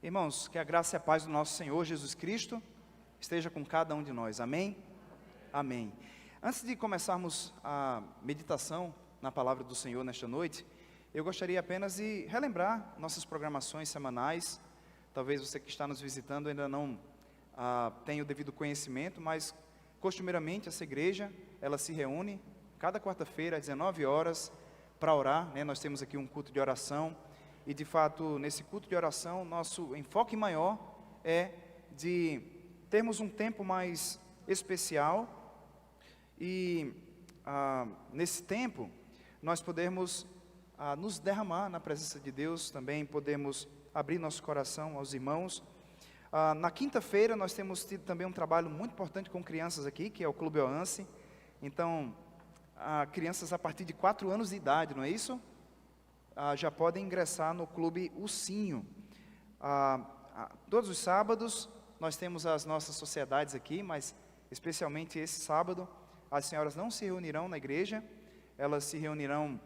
Irmãos, que a graça e a paz do nosso Senhor Jesus Cristo esteja com cada um de nós. Amém? Amém. Antes de começarmos a meditação na palavra do Senhor nesta noite, eu gostaria apenas de relembrar nossas programações semanais. Talvez você que está nos visitando ainda não tenha o devido conhecimento, mas costumeiramente essa igreja, ela se reúne cada quarta-feira às 19 horas para orar, né? Nós temos aqui um culto de oração. E de fato, nesse culto de oração, nosso enfoque maior é de termos um tempo mais especial e nesse tempo nós podemos nos derramar na presença de Deus, também podemos abrir nosso coração aos irmãos. Na quinta-feira nós temos tido também um trabalho muito importante com crianças aqui, que é o Clube Oance. Então, crianças a partir de 4 anos de idade, não é isso? Já podem ingressar no Clube Ursinho. Todos os sábados nós temos as nossas sociedades aqui, mas especialmente esse sábado as senhoras não se reunirão na igreja, elas se reunirão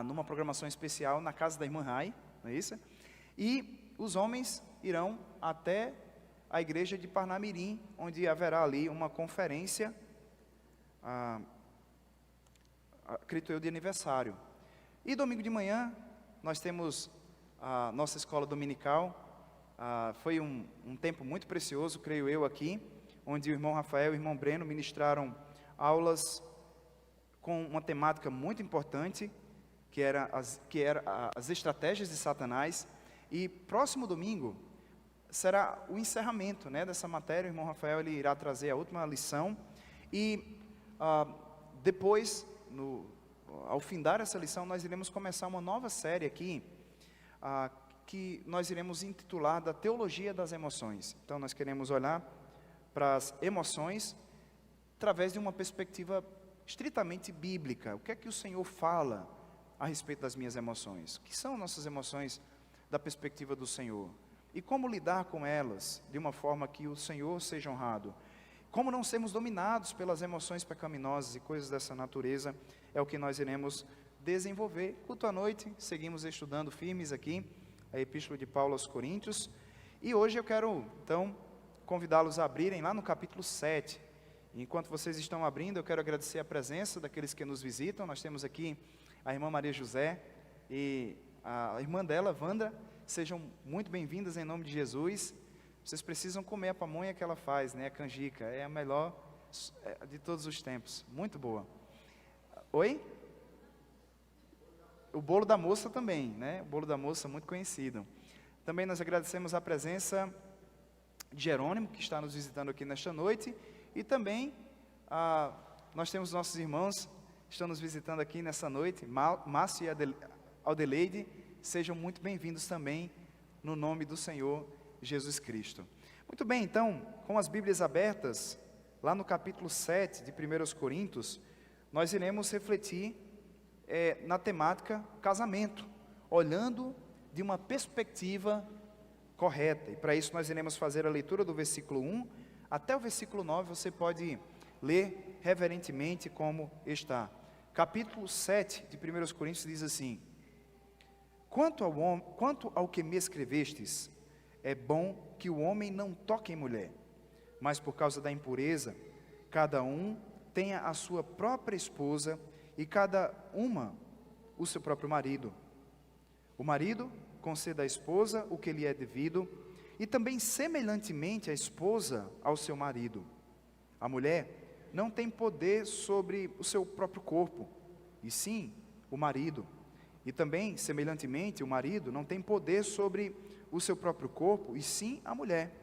numa programação especial na casa da irmã Rai, não é isso? E os homens irão até a igreja de Parnamirim, onde haverá ali uma conferência, acredito eu, de aniversário. E domingo de manhã, nós temos a nossa escola dominical. Foi um tempo muito precioso, creio eu, aqui, onde o irmão Rafael e o irmão Breno ministraram aulas com uma temática muito importante, que era as estratégias de Satanás. E próximo domingo será o encerramento, né, dessa matéria. O irmão Rafael ele irá trazer a última lição. E depois, ao findar essa lição, nós iremos começar uma nova série aqui, que nós iremos intitular da Teologia das Emoções. Então, nós queremos olhar para as emoções através de uma perspectiva estritamente bíblica. O que é que o Senhor fala a respeito das minhas emoções? O que são nossas emoções da perspectiva do Senhor? E como lidar com elas de uma forma que o Senhor seja honrado? Como não sermos dominados pelas emoções pecaminosas e coisas dessa natureza, é o que nós iremos desenvolver. Culto à noite, seguimos estudando firmes aqui, a Epístola de Paulo aos Coríntios. E hoje eu quero, então, convidá-los a abrirem lá no capítulo 7. Enquanto vocês estão abrindo, eu quero agradecer a presença daqueles que nos visitam. Nós temos aqui a irmã Maria José e a irmã dela, Wanda. Sejam muito bem-vindas em nome de Jesus. Vocês precisam comer a pamonha que ela faz, né? A canjica, é a melhor de todos os tempos, muito boa. Oi? O bolo da moça também, né? O bolo da moça, muito conhecido. Também nós agradecemos a presença de Jerônimo, que está nos visitando aqui nesta noite. E também, nós temos nossos irmãos que estão nos visitando aqui nessa noite, Márcio e Aldeleide. Sejam muito bem-vindos também, no nome do Senhor Jesus Cristo. Muito bem, então, com as Bíblias abertas, lá no capítulo 7 de 1 Coríntios, nós iremos refletir na temática casamento, olhando de uma perspectiva correta. E para isso nós iremos fazer a leitura do versículo 1 até o versículo 9, você pode ler reverentemente como está. Capítulo 7 de 1 Coríntios diz assim: Quanto ao que me escrevestes, é bom que o homem não toque em mulher, mas por causa da impureza, cada um tenha a sua própria esposa e cada uma o seu próprio marido. O marido conceda à esposa o que lhe é devido, e também semelhantemente a esposa ao seu marido. A mulher não tem poder sobre o seu próprio corpo, e sim o marido. E também, semelhantemente, o marido não tem poder sobre o seu próprio corpo, e sim a mulher.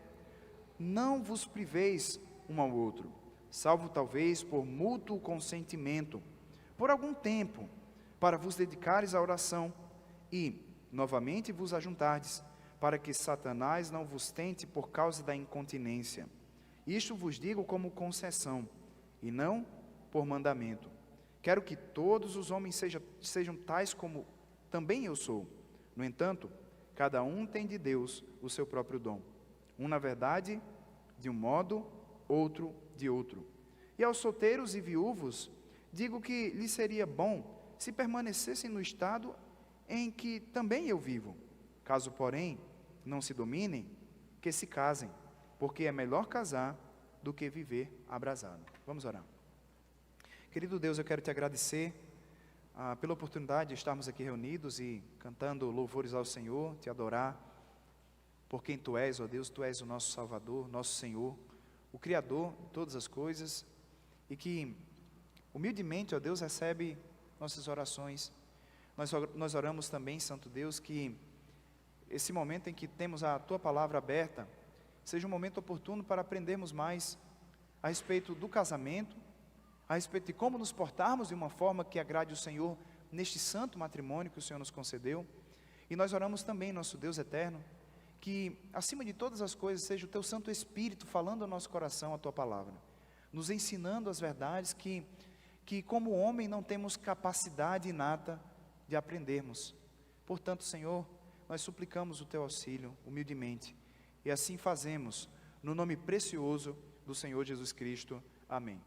Não vos priveis um ao outro, salvo talvez por mútuo consentimento, por algum tempo, para vos dedicares à oração, e, novamente, vos ajuntardes, para que Satanás não vos tente por causa da incontinência. Isto vos digo como concessão, e não por mandamento. Quero que todos os homens sejam tais como também eu sou. No entanto, cada um tem de Deus o seu próprio dom. Um, na verdade, de um modo, outro de outro. E aos solteiros e viúvos, digo que lhes seria bom se permanecessem no estado em que também eu vivo. Caso, porém, não se dominem, que se casem, porque é melhor casar do que viver abrasado. Vamos orar. Querido Deus, eu quero te agradecer pela oportunidade de estarmos aqui reunidos e cantando louvores ao Senhor, te adorar por quem Tu és, ó Deus. Tu és o nosso Salvador, nosso Senhor, o Criador de todas as coisas, e que humildemente, ó Deus, recebe nossas orações. Nós oramos também, Santo Deus, que esse momento em que temos a Tua palavra aberta seja um momento oportuno para aprendermos mais a respeito do casamento, a respeito de como nos portarmos de uma forma que agrade o Senhor neste santo matrimônio que o Senhor nos concedeu. E nós oramos também, nosso Deus eterno, que acima de todas as coisas seja o Teu Santo Espírito falando ao nosso coração a Tua palavra, nos ensinando as verdades que como homem não temos capacidade inata de aprendermos. Portanto, Senhor, nós suplicamos o Teu auxílio humildemente, e assim fazemos no nome precioso do Senhor Jesus Cristo. Amém.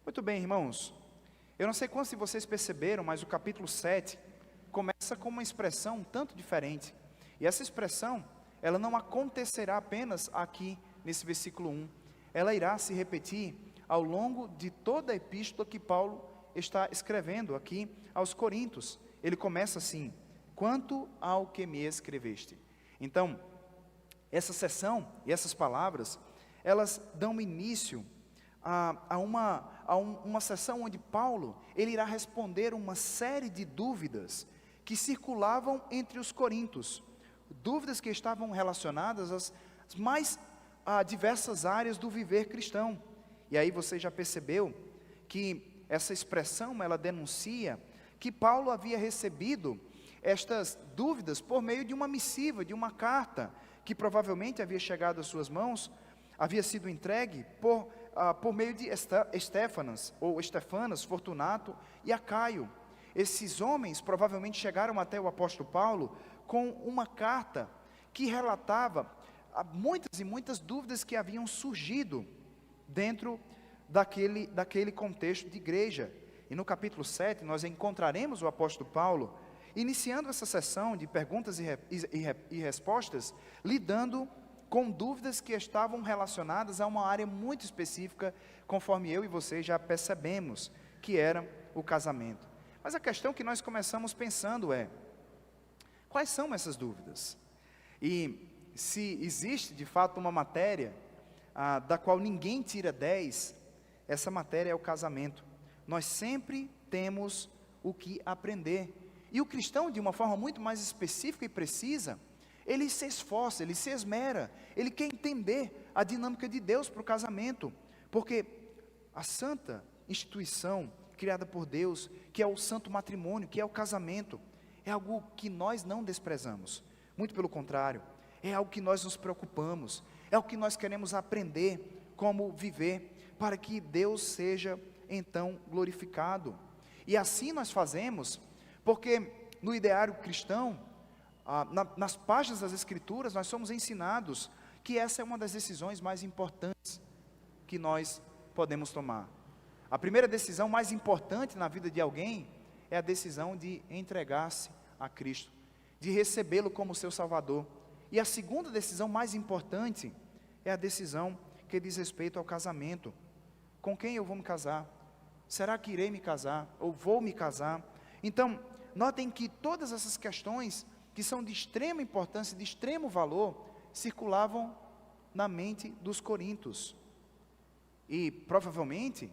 Muito bem, irmãos, eu não sei quantos de vocês perceberam, mas o capítulo 7 começa com uma expressão um tanto diferente, e essa expressão, ela não acontecerá apenas aqui nesse versículo 1, ela irá se repetir ao longo de toda a epístola que Paulo está escrevendo aqui aos Coríntios. Ele começa assim: quanto ao que me escreveste. Então, essa sessão e essas palavras, elas dão início a uma sessão onde Paulo, ele irá responder uma série de dúvidas que circulavam entre os coríntios, dúvidas que estavam relacionadas às mais diversas áreas do viver cristão. E aí você já percebeu que essa expressão, ela denuncia que Paulo havia recebido estas dúvidas por meio de uma missiva, de uma carta, que provavelmente havia chegado às suas mãos, havia sido entregue por meio de Estefanas, Fortunato e Acaio. Esses homens provavelmente chegaram até o apóstolo Paulo com uma carta que relatava muitas e muitas dúvidas que haviam surgido dentro daquele contexto de igreja. E no capítulo 7 nós encontraremos o apóstolo Paulo iniciando essa sessão de perguntas e respostas, lidando com dúvidas que estavam relacionadas a uma área muito específica, conforme eu e você já percebemos, que era o casamento. Mas a questão que nós começamos pensando é: quais são essas dúvidas? E se existe de fato uma matéria da qual ninguém tira 10, essa matéria é o casamento. Nós sempre temos o que aprender. E o cristão, de uma forma muito mais específica e precisa, ele se esforça, ele se esmera, ele quer entender a dinâmica de Deus para o casamento, porque a santa instituição criada por Deus, que é o santo matrimônio, que é o casamento, é algo que nós não desprezamos, muito pelo contrário, é algo que nós nos preocupamos, é algo que nós queremos aprender como viver, para que Deus seja então glorificado. E assim nós fazemos, porque no ideário cristão, nas páginas das Escrituras, nós somos ensinados que essa é uma das decisões mais importantes que nós podemos tomar. A primeira decisão mais importante na vida de alguém é a decisão de entregar-se a Cristo, de recebê-lo como seu Salvador. E a segunda decisão mais importante é a decisão que diz respeito ao casamento. Com quem eu vou me casar? Será que irei me casar? Ou vou me casar? Então, notem que todas essas questões, que são de extrema importância, de extremo valor, circulavam na mente dos coríntios. E, provavelmente,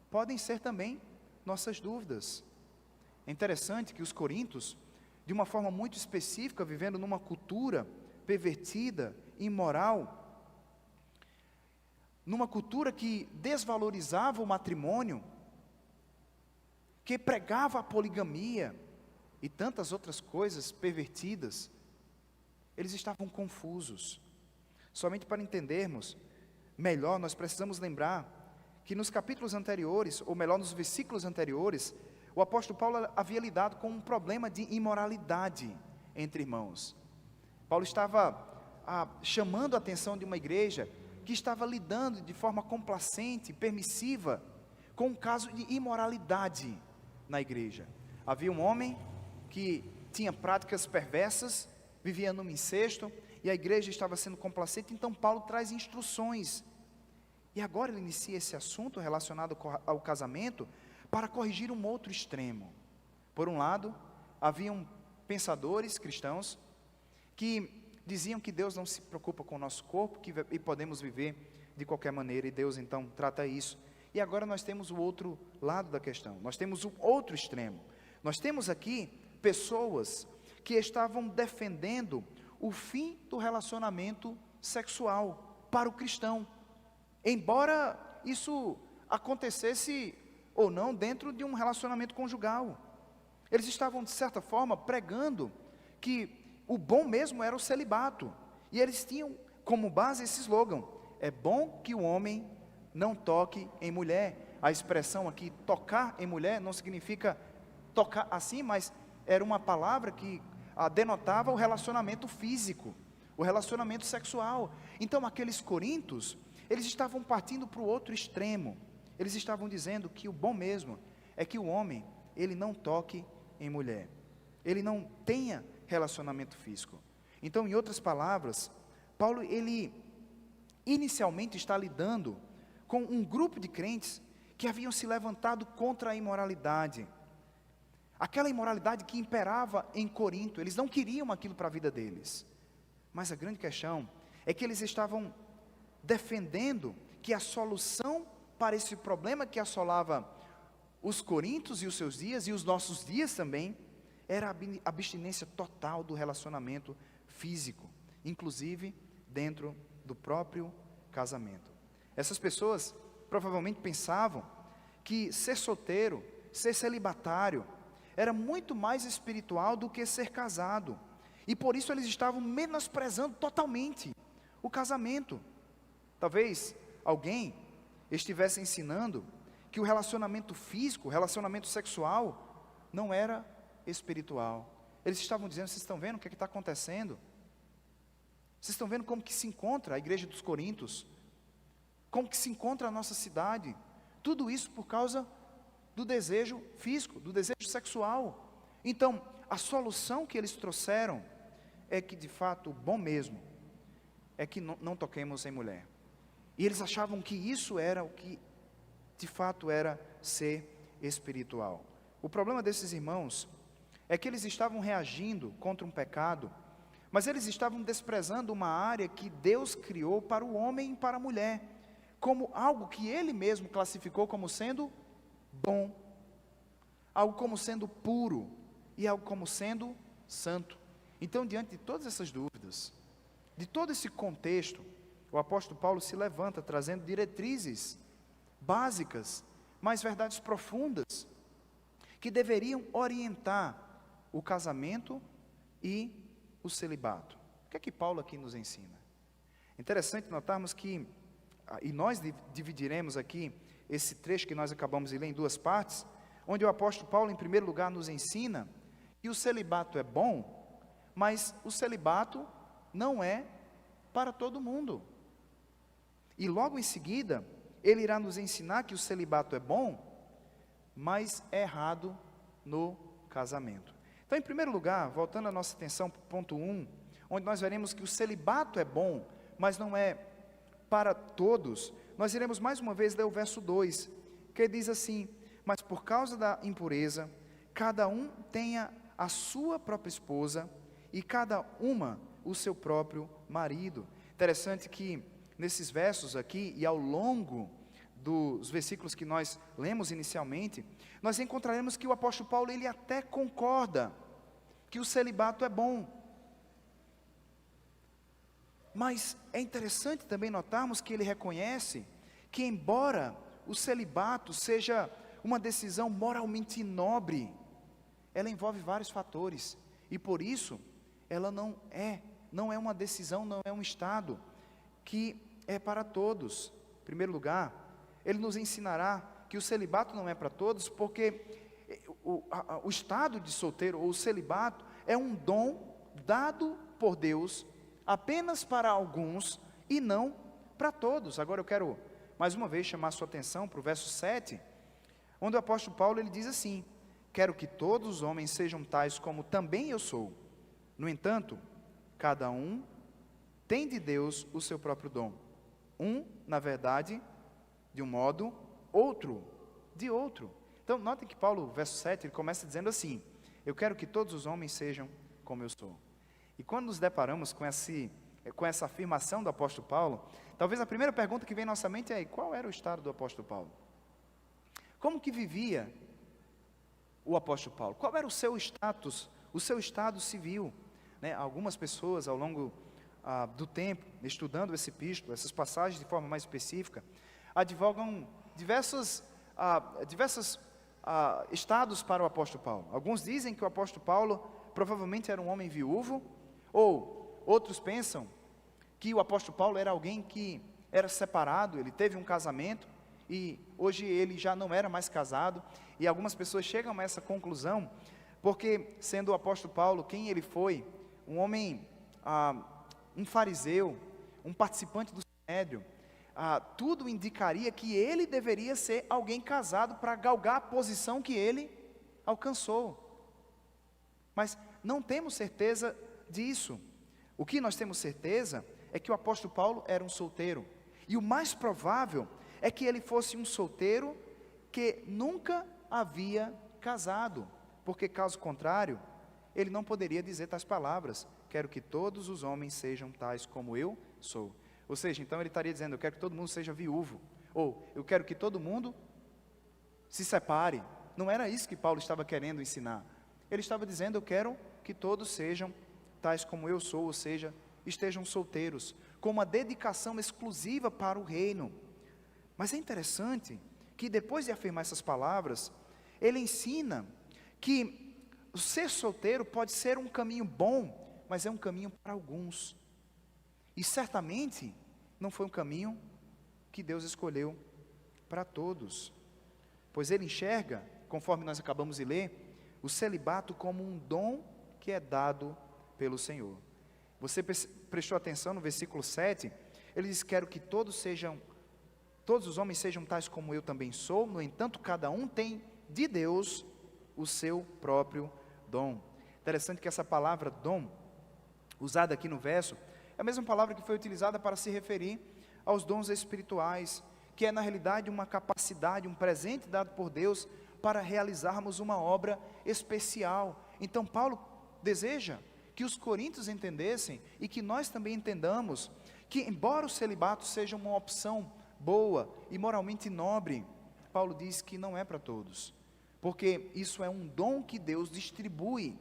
podem ser também nossas dúvidas. É interessante que os coríntios, de uma forma muito específica, vivendo numa cultura pervertida, imoral, numa cultura que desvalorizava o matrimônio, que pregava a poligamia e tantas outras coisas pervertidas, eles estavam confusos. Somente para entendermos melhor, nós precisamos lembrar que nos capítulos anteriores, ou melhor, nos versículos anteriores, o apóstolo Paulo havia lidado com um problema de imoralidade entre irmãos. Paulo estava chamando a atenção de uma igreja que estava lidando de forma complacente, permissiva, com um caso de imoralidade na igreja. Havia um homem que tinha práticas perversas, vivia num incesto, e a igreja estava sendo complacente, então Paulo traz instruções. E agora ele inicia esse assunto relacionado ao casamento, para corrigir um outro extremo. Por um lado, haviam pensadores cristãos, que diziam que Deus não se preocupa com o nosso corpo, e podemos viver de qualquer maneira, e Deus então trata isso. E agora nós temos o outro lado da questão, nós temos o outro extremo. Nós temos aqui pessoas que estavam defendendo o fim do relacionamento sexual para o cristão, embora isso acontecesse ou não dentro de um relacionamento conjugal. Eles estavam, de certa forma, pregando que o bom mesmo era o celibato, e eles tinham como base esse slogan: é bom que o homem não toque em mulher. A expressão aqui, tocar em mulher, não significa tocar assim, mas era uma palavra que denotava o relacionamento físico, o relacionamento sexual. Então aqueles coríntios, eles estavam partindo para o outro extremo. Eles estavam dizendo que o bom mesmo é que o homem, ele não toque em mulher, ele não tenha relacionamento físico. Então, em outras palavras, Paulo, ele inicialmente está lidando com um grupo de crentes que haviam se levantado contra a imoralidade, aquela imoralidade que imperava em Corinto. Eles não queriam aquilo para a vida deles, mas a grande questão é que eles estavam defendendo que a solução para esse problema que assolava os coríntios e os seus dias, e os nossos dias também, era a abstinência total do relacionamento físico, inclusive dentro do próprio casamento. Essas pessoas provavelmente pensavam que ser solteiro, ser celibatário, era muito mais espiritual do que ser casado, e por isso eles estavam menosprezando totalmente o casamento. Talvez alguém estivesse ensinando que o relacionamento físico, o relacionamento sexual, não era espiritual. Eles estavam dizendo: vocês estão vendo o que está acontecendo? Vocês estão vendo como que se encontra a igreja dos Coríntios? Como que se encontra a nossa cidade? Tudo isso por causa do desejo físico, do desejo sexual. Então, a solução que eles trouxeram é que, de fato, o bom mesmo é que não toquemos em mulher. E eles achavam que isso era o que, de fato, era ser espiritual. O problema desses irmãos é que eles estavam reagindo contra um pecado, mas eles estavam desprezando uma área que Deus criou para o homem e para a mulher, como algo que Ele mesmo classificou como sendo bom, algo como sendo puro, e algo como sendo santo. Então, diante de todas essas dúvidas, de todo esse contexto, o apóstolo Paulo se levanta trazendo diretrizes básicas, mas verdades profundas, que deveriam orientar o casamento e o celibato. O que é que Paulo aqui nos ensina? Interessante notarmos que, e nós dividiremos aqui esse trecho que nós acabamos de ler em duas partes, onde o apóstolo Paulo, em primeiro lugar, nos ensina que o celibato é bom, mas o celibato não é para todo mundo. E logo em seguida, ele irá nos ensinar que o celibato é bom, mas é errado no casamento. Então, em primeiro lugar, voltando a nossa atenção para o ponto 1, onde nós veremos que o celibato é bom, mas não é para todos, nós iremos mais uma vez ler o verso 2, que diz assim: mas por causa da impureza, cada um tenha a sua própria esposa, e cada uma o seu próprio marido. Interessante que nesses versos aqui, e ao longo dos versículos que nós lemos inicialmente, nós encontraremos que o apóstolo Paulo, ele até concorda que o celibato é bom. Mas é interessante também notarmos que ele reconhece que, embora o celibato seja uma decisão moralmente nobre, ela envolve vários fatores, e por isso ela não é uma decisão, não é um estado que é para todos. Em primeiro lugar, ele nos ensinará que o celibato não é para todos, porque o estado de solteiro ou o celibato é um dom dado por Deus apenas para alguns e não para todos. Agora eu quero mais uma vez chamar a sua atenção para o verso 7, onde o apóstolo Paulo, ele diz assim: quero que todos os homens sejam tais como também eu sou. No entanto, cada um tem de Deus o seu próprio dom. Um, na verdade, de um modo, outro, de outro. Então, notem que Paulo, verso 7, ele começa dizendo assim: eu quero que todos os homens sejam como eu sou. E quando nos deparamos com essa afirmação do apóstolo Paulo, talvez a primeira pergunta que vem em nossa mente é: qual era o estado do apóstolo Paulo? Como que vivia o apóstolo Paulo? Qual era o seu status, o seu estado civil? Né? Algumas pessoas, ao longo do tempo, estudando esse epístolo, essas passagens de forma mais específica, advogam diversos estados para o apóstolo Paulo. Alguns dizem que o apóstolo Paulo provavelmente era um homem viúvo, ou outros pensam que o apóstolo Paulo era alguém que era separado, ele teve um casamento, e hoje ele já não era mais casado, e algumas pessoas chegam a essa conclusão, porque sendo o apóstolo Paulo quem ele foi, um homem, um fariseu, um participante do Sinédrio, tudo indicaria que ele deveria ser alguém casado para galgar a posição que ele alcançou. Mas não temos certeza disso. O que nós temos certeza é que o apóstolo Paulo era um solteiro, e o mais provável é que ele fosse um solteiro que nunca havia casado, porque caso contrário, ele não poderia dizer tais palavras: quero que todos os homens sejam tais como eu sou. Ou seja, então ele estaria dizendo: eu quero que todo mundo seja viúvo, ou eu quero que todo mundo se separe. Não era isso que Paulo estava querendo ensinar. Ele estava dizendo: eu quero que todos sejam tais como eu sou, ou seja, estejam solteiros, com uma dedicação exclusiva para o reino. Mas é interessante que depois de afirmar essas palavras, ele ensina que ser solteiro pode ser um caminho bom, mas é um caminho para alguns. E certamente não foi um caminho que Deus escolheu para todos. Pois ele enxerga, conforme nós acabamos de ler, o celibato como um dom que é dado pelo Senhor. Você prestou atenção no versículo 7? Ele diz: quero que todos os homens sejam tais como eu também sou, no entanto, cada um tem de Deus o seu próprio dom. Interessante que essa palavra dom, usada aqui no verso, é a mesma palavra que foi utilizada para se referir aos dons espirituais, que é na realidade uma capacidade, um presente dado por Deus para realizarmos uma obra especial. Então Paulo deseja que os coríntios entendessem, e que nós também entendamos, que embora o celibato seja uma opção boa e moralmente nobre, Paulo diz que não é para todos, porque isso é um dom que Deus distribui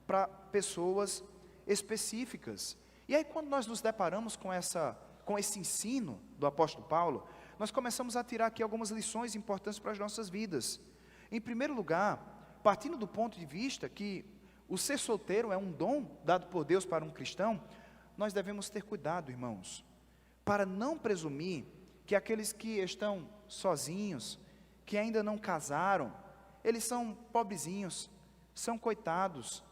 para pessoas específicas. E aí quando nós nos deparamos com esse ensino do apóstolo Paulo, nós começamos a tirar aqui algumas lições importantes para as nossas vidas. Em primeiro lugar, partindo do ponto de vista que o ser solteiro é um dom dado por Deus para um cristão, nós devemos ter cuidado, irmãos, para não presumir que aqueles que estão sozinhos, que ainda não casaram, eles são pobrezinhos, são coitados,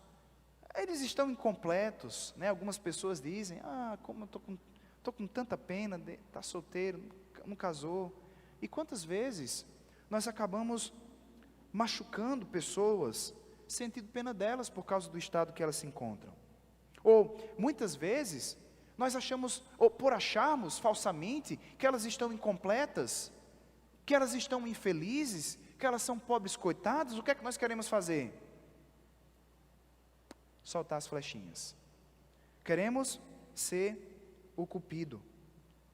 eles estão incompletos, né? Algumas pessoas dizem: como eu estou com tanta pena de estar solteiro, não casou. E quantas vezes nós acabamos machucando pessoas, sentindo pena delas por causa do estado que elas se encontram. Ou muitas vezes nós achamos, ou por acharmos falsamente, que elas estão incompletas, que elas estão infelizes, que elas são pobres coitadas, o que é que nós queremos fazer? Soltar as flechinhas. Queremos ser o cupido,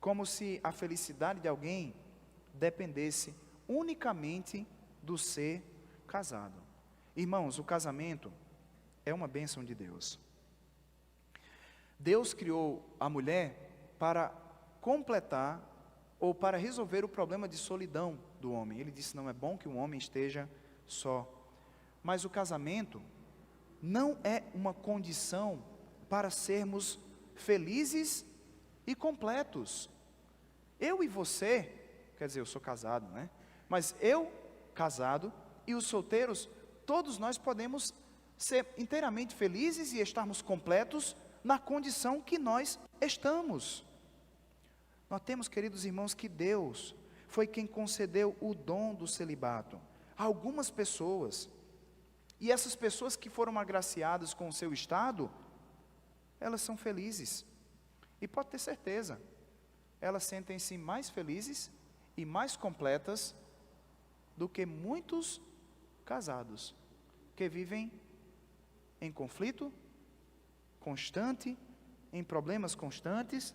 como se a felicidade de alguém dependesse unicamente do ser casado. Irmãos, o casamento é uma bênção de Deus. Deus criou a mulher para completar ou para resolver o problema de solidão do homem. Ele disse: não é bom que o homem esteja só. Mas o casamento não é uma condição para sermos felizes e completos. Eu e você, quer dizer, eu sou casado, né? Mas eu, casado, e os solteiros, todos nós podemos ser inteiramente felizes e estarmos completos na condição que nós estamos. Notemos, queridos irmãos, que Deus foi quem concedeu o dom do celibato a algumas pessoas. E essas pessoas que foram agraciadas com o seu estado, elas são felizes. E pode ter certeza, elas sentem-se mais felizes e mais completas do que muitos casados que vivem em conflito constante, em problemas constantes.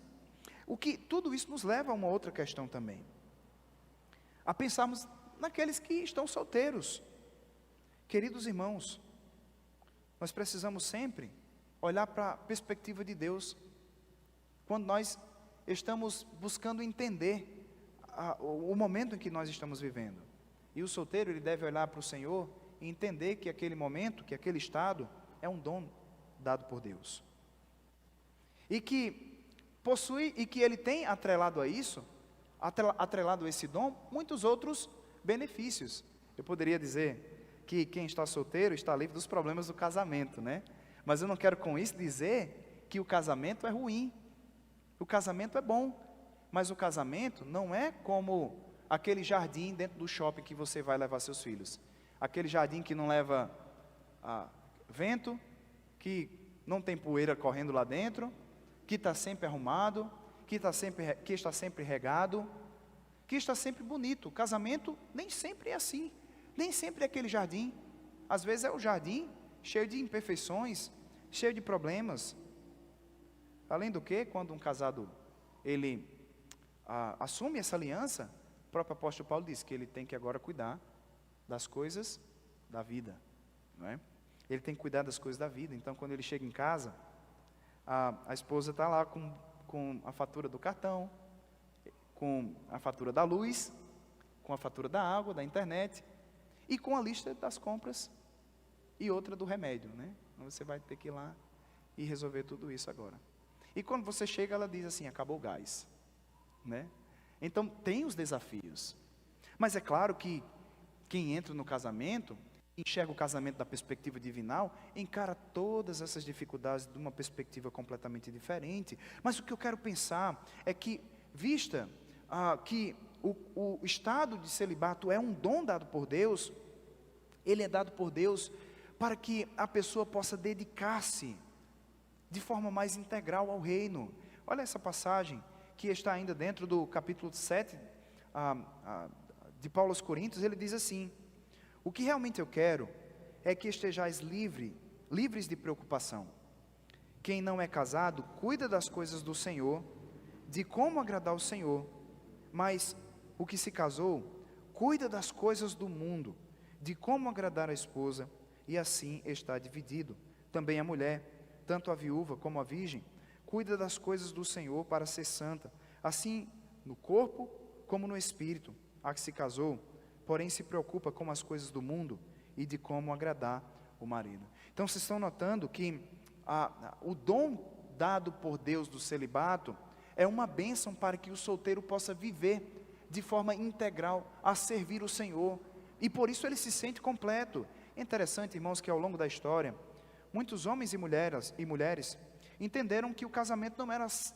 Tudo isso nos leva a uma outra questão também, a pensarmos naqueles que estão solteiros. Queridos irmãos, nós precisamos sempre olhar para a perspectiva de Deus, quando nós estamos buscando entender o momento em que nós estamos vivendo. E o solteiro, ele deve olhar para o Senhor e entender que aquele momento, que aquele estado, é um dom dado por Deus. E que ele tem atrelado a isso, atrelado a esse dom, muitos outros benefícios. Eu poderia dizer que quem está solteiro está livre dos problemas do casamento, né? Mas eu não quero com isso dizer que o casamento é ruim. O casamento é bom, mas o casamento não é como aquele jardim dentro do shopping que você vai levar seus filhos. Aquele jardim que não leva vento, que não tem poeira correndo lá dentro, que está sempre arrumado, que está sempre regado, que está sempre bonito. O casamento nem sempre é assim, nem sempre é aquele jardim. Às vezes é o jardim cheio de imperfeições, cheio de problemas. Além do que, quando um casado, ele assume essa aliança, o próprio apóstolo Paulo diz que ele tem que agora cuidar das coisas da vida, não é? Ele tem que cuidar das coisas da vida. Então, quando ele chega em casa, a esposa está lá com a fatura do cartão, com a fatura da luz, com a fatura da água, da internet, e com a lista das compras e outra do remédio, né? Então, você vai ter que ir lá e resolver tudo isso agora. E quando você chega, ela diz assim: acabou o gás, né? Então, tem os desafios. Mas é claro que quem entra no casamento, enxerga o casamento da perspectiva divinal, encara todas essas dificuldades de uma perspectiva completamente diferente. Mas o que eu quero pensar é que, vista que o estado de celibato é um dom dado por Deus, ele é dado por Deus para que a pessoa possa dedicar-se de forma mais integral ao reino. Olha essa passagem que está ainda dentro do capítulo 7 de Paulo aos Coríntios. Ele diz assim: o que realmente eu quero é que estejais livres de preocupação. Quem não é casado, cuida das coisas do Senhor, de como agradar o Senhor. Mas o que se casou, cuida das coisas do mundo, de como agradar a esposa, e assim está dividido. Também a mulher, tanto a viúva como a virgem, cuida das coisas do Senhor para ser santa, assim no corpo como no espírito. A que se casou, porém se preocupa com as coisas do mundo e de como agradar o marido. Então vocês estão notando que o dom dado por Deus do celibato é uma bênção para que o solteiro possa viver de forma integral a servir o Senhor, e por isso ele se sente completo. É interessante, irmãos, que ao longo da história, muitos homens e mulheres entenderam que o casamento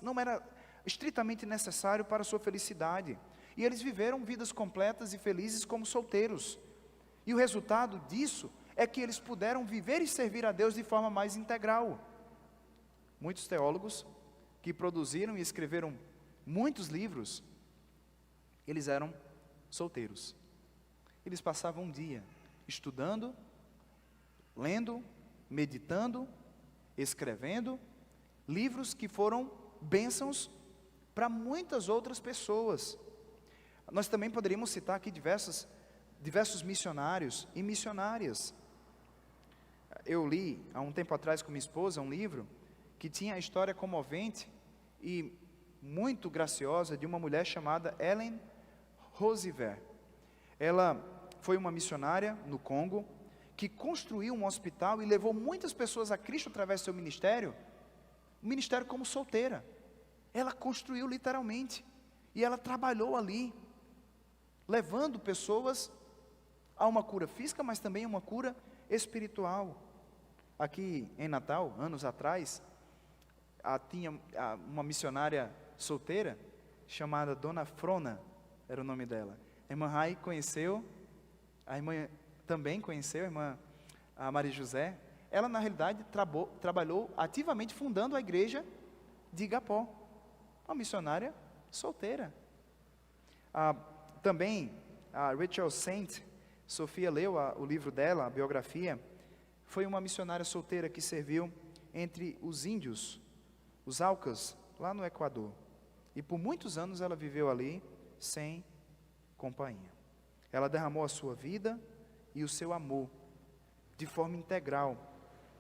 não era estritamente necessário para a sua felicidade, e eles viveram vidas completas e felizes como solteiros. E o resultado disso é que eles puderam viver e servir a Deus de forma mais integral. Muitos teólogos que produziram e escreveram muitos livros, eles eram solteiros. Eles passavam um dia estudando, lendo, meditando, escrevendo livros que foram bênçãos para muitas outras pessoas. Nós também poderíamos citar aqui diversos missionários e missionárias. Eu li há um tempo atrás com minha esposa um livro que tinha a história comovente e muito graciosa de uma mulher chamada Ellen Roosevelt. Ela foi uma missionária no Congo que construiu um hospital e levou muitas pessoas a Cristo através do seu ministério, um ministério como solteira. Ela construiu literalmente, e ela trabalhou ali, levando pessoas a uma cura física, mas também a uma cura espiritual. Aqui em Natal, anos atrás, tinha uma missionária solteira, chamada Dona Frona, era o nome dela. A irmã Rai conheceu, a irmã também conheceu, a irmã Maria José. ela na realidade trabalhou ativamente fundando a igreja de Igapó, uma missionária solteira. Também a Rachel Saint, Sofia leu o livro dela, a biografia, foi uma missionária solteira que serviu entre os índios, os Aucas, lá no Equador. E por muitos anos ela viveu ali sem companhia. Ela derramou a sua vida e o seu amor de forma integral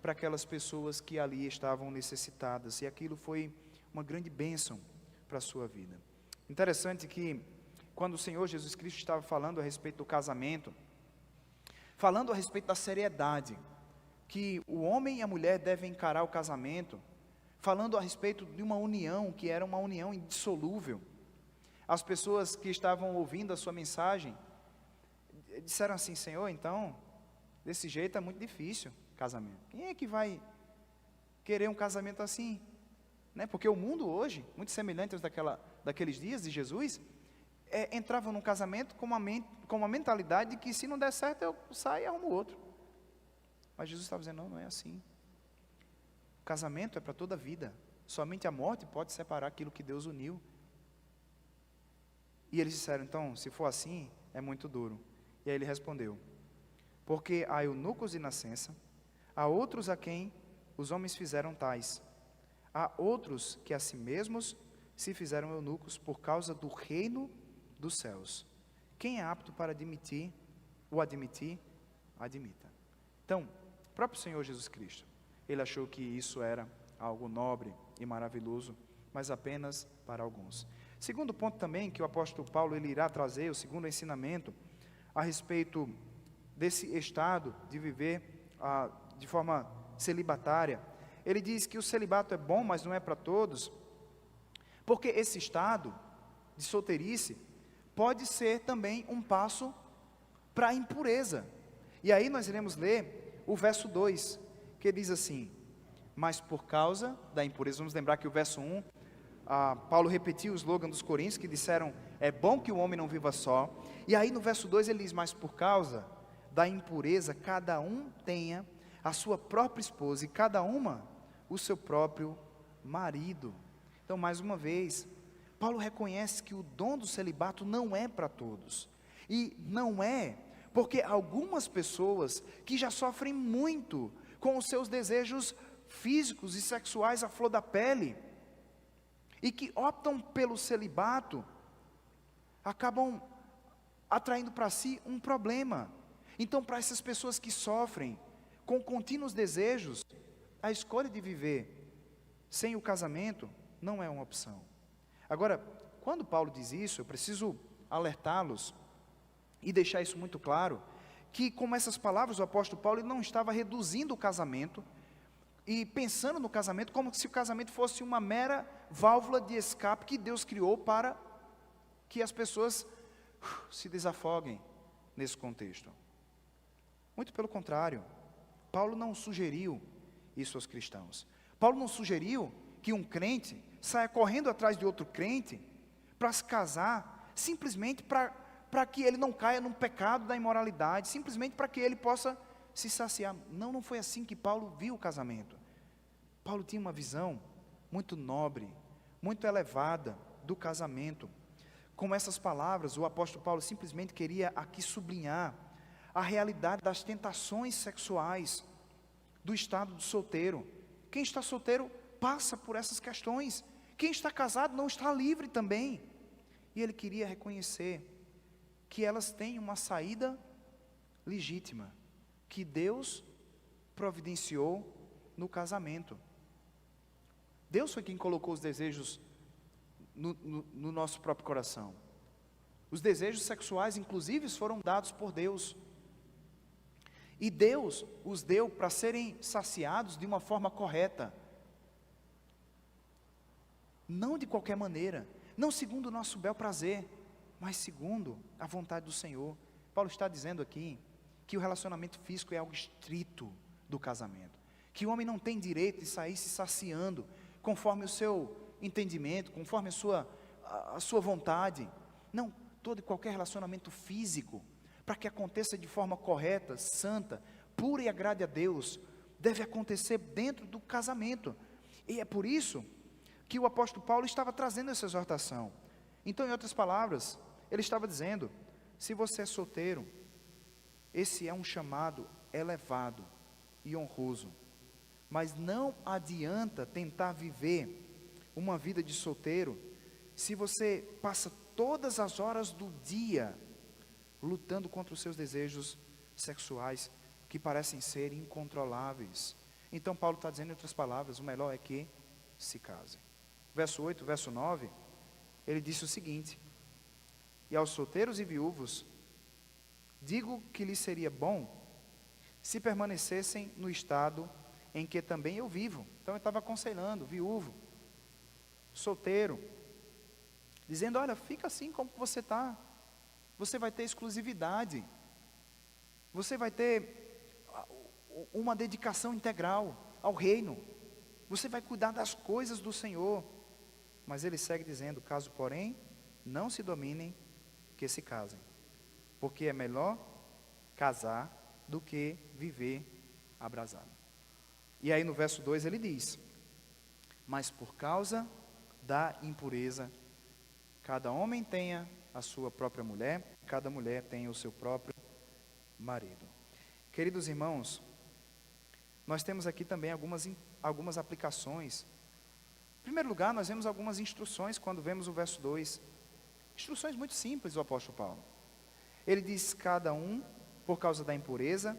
para aquelas pessoas que ali estavam necessitadas. E aquilo foi uma grande bênção para a sua vida. Interessante que quando o Senhor Jesus Cristo estava falando a respeito do casamento, falando a respeito da seriedade que o homem e a mulher devem encarar o casamento, falando a respeito de uma união que era uma união indissolúvel, as pessoas que estavam ouvindo a sua mensagem disseram assim: Senhor, então, desse jeito é muito difícil casamento. Quem é que vai querer um casamento assim? Né? Porque o mundo hoje, muito semelhante aos daqueles dias de Jesus, entravam num casamento com uma mentalidade de que se não der certo eu saio e arrumo outro. Mas Jesus estava dizendo: não, não é assim. O casamento é para toda a vida. Somente a morte pode separar aquilo que Deus uniu. E eles disseram: então, se for assim, é muito duro. E aí ele respondeu: porque há eunucos de nascença, há outros a quem os homens fizeram tais, há outros que a si mesmos se fizeram eunucos por causa do reino dos céus. Quem é apto para admitir, admita. Então, o próprio Senhor Jesus Cristo, ele achou que isso era algo nobre e maravilhoso, mas apenas para alguns. Segundo ponto também que o apóstolo Paulo ele irá trazer, o segundo ensinamento, a respeito desse estado de viver de forma celibatária. Ele diz que o celibato é bom, mas não é para todos, porque esse estado de solteirice pode ser também um passo para a impureza. E aí nós iremos ler o verso 2, que diz assim: mas por causa da impureza. Vamos lembrar que o verso 1, Paulo repetiu o slogan dos Coríntios, que disseram: é bom que o homem não viva só. E aí no verso 2 ele diz: mas por causa da impureza, cada um tenha a sua própria esposa, e cada uma o seu próprio marido. Então, mais uma vez, Paulo reconhece que o dom do celibato não é para todos. E não é porque algumas pessoas que já sofrem muito com os seus desejos físicos e sexuais à flor da pele, e que optam pelo celibato, acabam atraindo para si um problema. Então, para essas pessoas que sofrem com contínuos desejos, a escolha de viver sem o casamento não é uma opção. Agora, quando Paulo diz isso, eu preciso alertá-los e deixar isso muito claro, que com essas palavras o apóstolo Paulo ele não estava reduzindo o casamento e pensando no casamento como se o casamento fosse uma mera válvula de escape que Deus criou para que as pessoas se desafoguem nesse contexto. Muito pelo contrário, Paulo não sugeriu isso aos cristãos. Paulo não sugeriu que um crente saia correndo atrás de outro crente para se casar, simplesmente para que ele não caia num pecado da imoralidade, simplesmente para que ele possa se saciar. Não, não foi assim que Paulo viu o casamento. Paulo tinha uma visão muito nobre, muito elevada do casamento. Com essas palavras, o apóstolo Paulo simplesmente queria aqui sublinhar a realidade das tentações sexuais do estado do solteiro. Quem está solteiro passa por essas questões. Quem está casado não está livre também. E ele queria reconhecer que elas têm uma saída legítima, que Deus providenciou no casamento. Deus foi quem colocou os desejos no nosso próprio coração. Os desejos sexuais, inclusive, foram dados por Deus. E Deus os deu para serem saciados de uma forma correta. Não de qualquer maneira, não segundo o nosso bel prazer, mas segundo a vontade do Senhor. Paulo está dizendo aqui que o relacionamento físico é algo estrito do casamento. Que o homem não tem direito de sair se saciando conforme o seu entendimento, conforme a sua vontade. Não, todo e qualquer relacionamento físico, para que aconteça de forma correta, santa, pura e agrade a Deus, deve acontecer dentro do casamento. E é por isso que o apóstolo Paulo estava trazendo essa exortação. Então, em outras palavras, ele estava dizendo: se você é solteiro, esse é um chamado elevado e honroso, mas não adianta tentar viver uma vida de solteiro se você passa todas as horas do dia lutando contra os seus desejos sexuais que parecem ser incontroláveis. Então Paulo está dizendo, em outras palavras, o melhor é que se casem. Verso 8, verso 9, ele disse o seguinte: e aos solteiros e viúvos digo que lhes seria bom se permanecessem no estado em que também eu vivo. Então ele estava aconselhando viúvo, solteiro, dizendo: olha, fica assim como você está, você vai ter exclusividade, você vai ter uma dedicação integral ao reino, você vai cuidar das coisas do Senhor. Mas ele segue dizendo: caso porém não se dominem, que se casem, porque é melhor casar do que viver abrasado. E aí no verso 2 ele diz: mas por causa da impureza, cada homem tenha a sua própria mulher, cada mulher tenha o seu próprio marido. Queridos irmãos, nós temos aqui também algumas aplicações. Em primeiro lugar, nós vemos algumas instruções quando vemos o verso 2. Instruções muito simples do apóstolo Paulo. Ele diz: cada um, por causa da impureza,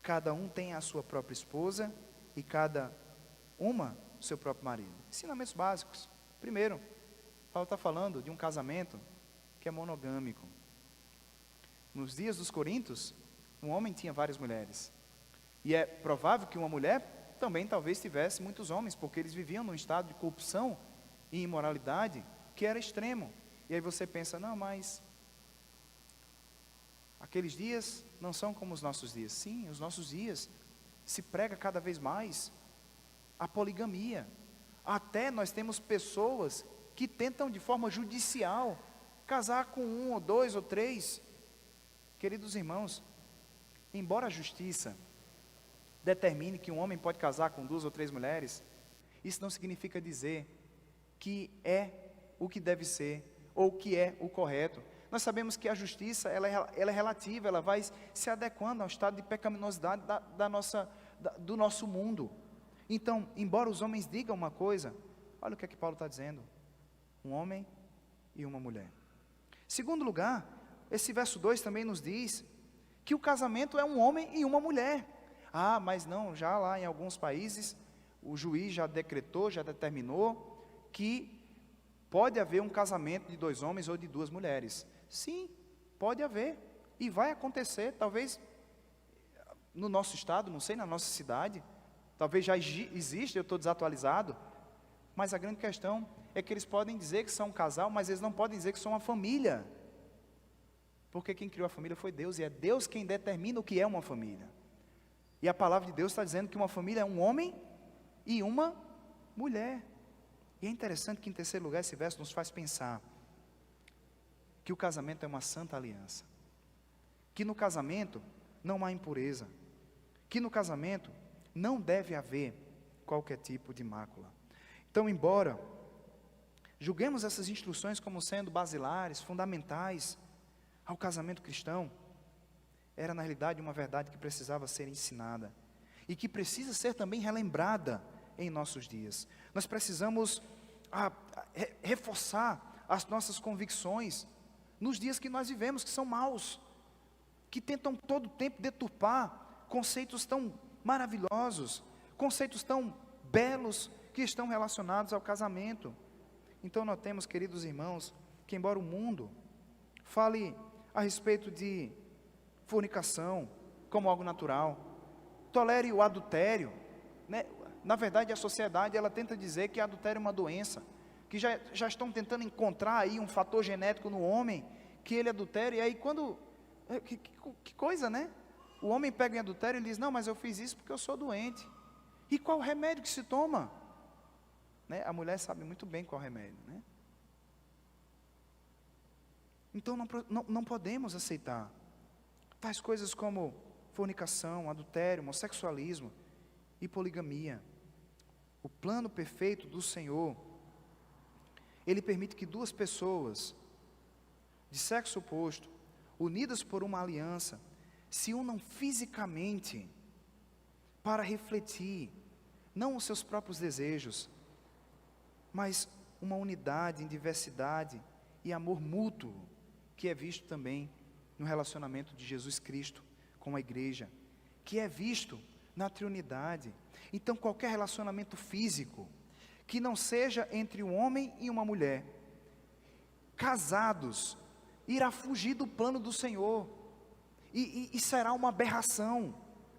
cada um tem a sua própria esposa e cada uma o seu próprio marido. Ensinamentos básicos. Primeiro, Paulo está falando de um casamento que é monogâmico. Nos dias dos Coríntios, um homem tinha várias mulheres. E é provável que uma mulher também talvez tivesse muitos homens, porque eles viviam num estado de corrupção e imoralidade que era extremo. E aí você pensa: não, mas aqueles dias não são como os nossos dias. Sim, os nossos dias se prega cada vez mais a poligamia. Até nós temos pessoas que tentam de forma judicial casar com um, ou dois, ou três. Queridos irmãos, embora a justiça determine que um homem pode casar com 2 ou 3 mulheres, isso não significa dizer que é o que deve ser, ou que é o correto. Nós sabemos que a justiça ela é relativa, ela vai se adequando ao estado de pecaminosidade do nosso mundo. Então, embora os homens digam uma coisa, olha o que é que Paulo está dizendo: um homem e uma mulher. Segundo lugar, esse verso 2 também nos diz que o casamento é um homem e uma mulher. Ah, mas não, já lá em alguns países, o juiz já decretou, já determinou que pode haver um casamento de 2 homens ou de 2 mulheres. Sim, pode haver, e vai acontecer, talvez no nosso estado, não sei, na nossa cidade, talvez já exista, eu estou desatualizado, mas a grande questão é que eles podem dizer que são um casal, mas eles não podem dizer que são uma família, porque quem criou a família foi Deus, e é Deus quem determina o que é uma família. E a palavra de Deus está dizendo que uma família é um homem e uma mulher. E é interessante que, em terceiro lugar, esse verso nos faz pensar que o casamento é uma santa aliança, que no casamento não há impureza, que no casamento não deve haver qualquer tipo de mácula. Então, embora julguemos essas instruções como sendo basilares, fundamentais ao casamento cristão, era na realidade uma verdade que precisava ser ensinada e que precisa ser também relembrada em nossos dias. Nós precisamos reforçar as nossas convicções nos dias que nós vivemos, que são maus, que tentam todo o tempo deturpar conceitos tão maravilhosos, conceitos tão belos que estão relacionados ao casamento. Então notemos, queridos irmãos, que embora o mundo fale a respeito de fornicação como algo natural, tolere o adultério, né? Na verdade a sociedade ela tenta dizer que adultério é uma doença, que já estão tentando encontrar aí um fator genético no homem, que ele adultere, e aí quando, que coisa, né? O homem pega em adultério e diz: não, mas eu fiz isso porque eu sou doente. E qual o remédio que se toma? Né? A mulher sabe muito bem qual remédio, né? Então não podemos aceitar tais coisas como fornicação, adultério, homossexualismo e poligamia. O plano perfeito do Senhor, Ele permite que duas pessoas de sexo oposto, unidas por uma aliança, se unam fisicamente para refletir, não os seus próprios desejos, mas uma unidade em diversidade e amor mútuo, que é visto também no relacionamento de Jesus Cristo com a igreja, que é visto na Trindade. Então, qualquer relacionamento físico que não seja entre um homem e uma mulher, casados, irá fugir do plano do Senhor, e será uma aberração.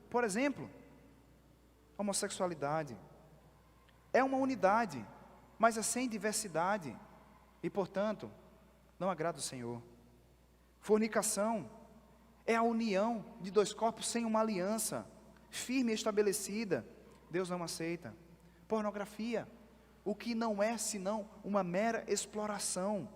Por exemplo, homossexualidade é uma unidade, mas é sem diversidade, e portanto, não agrada o Senhor. Fornicação é a união de dois corpos sem uma aliança firme e estabelecida, Deus não aceita. Pornografia, o que não é senão uma mera exploração.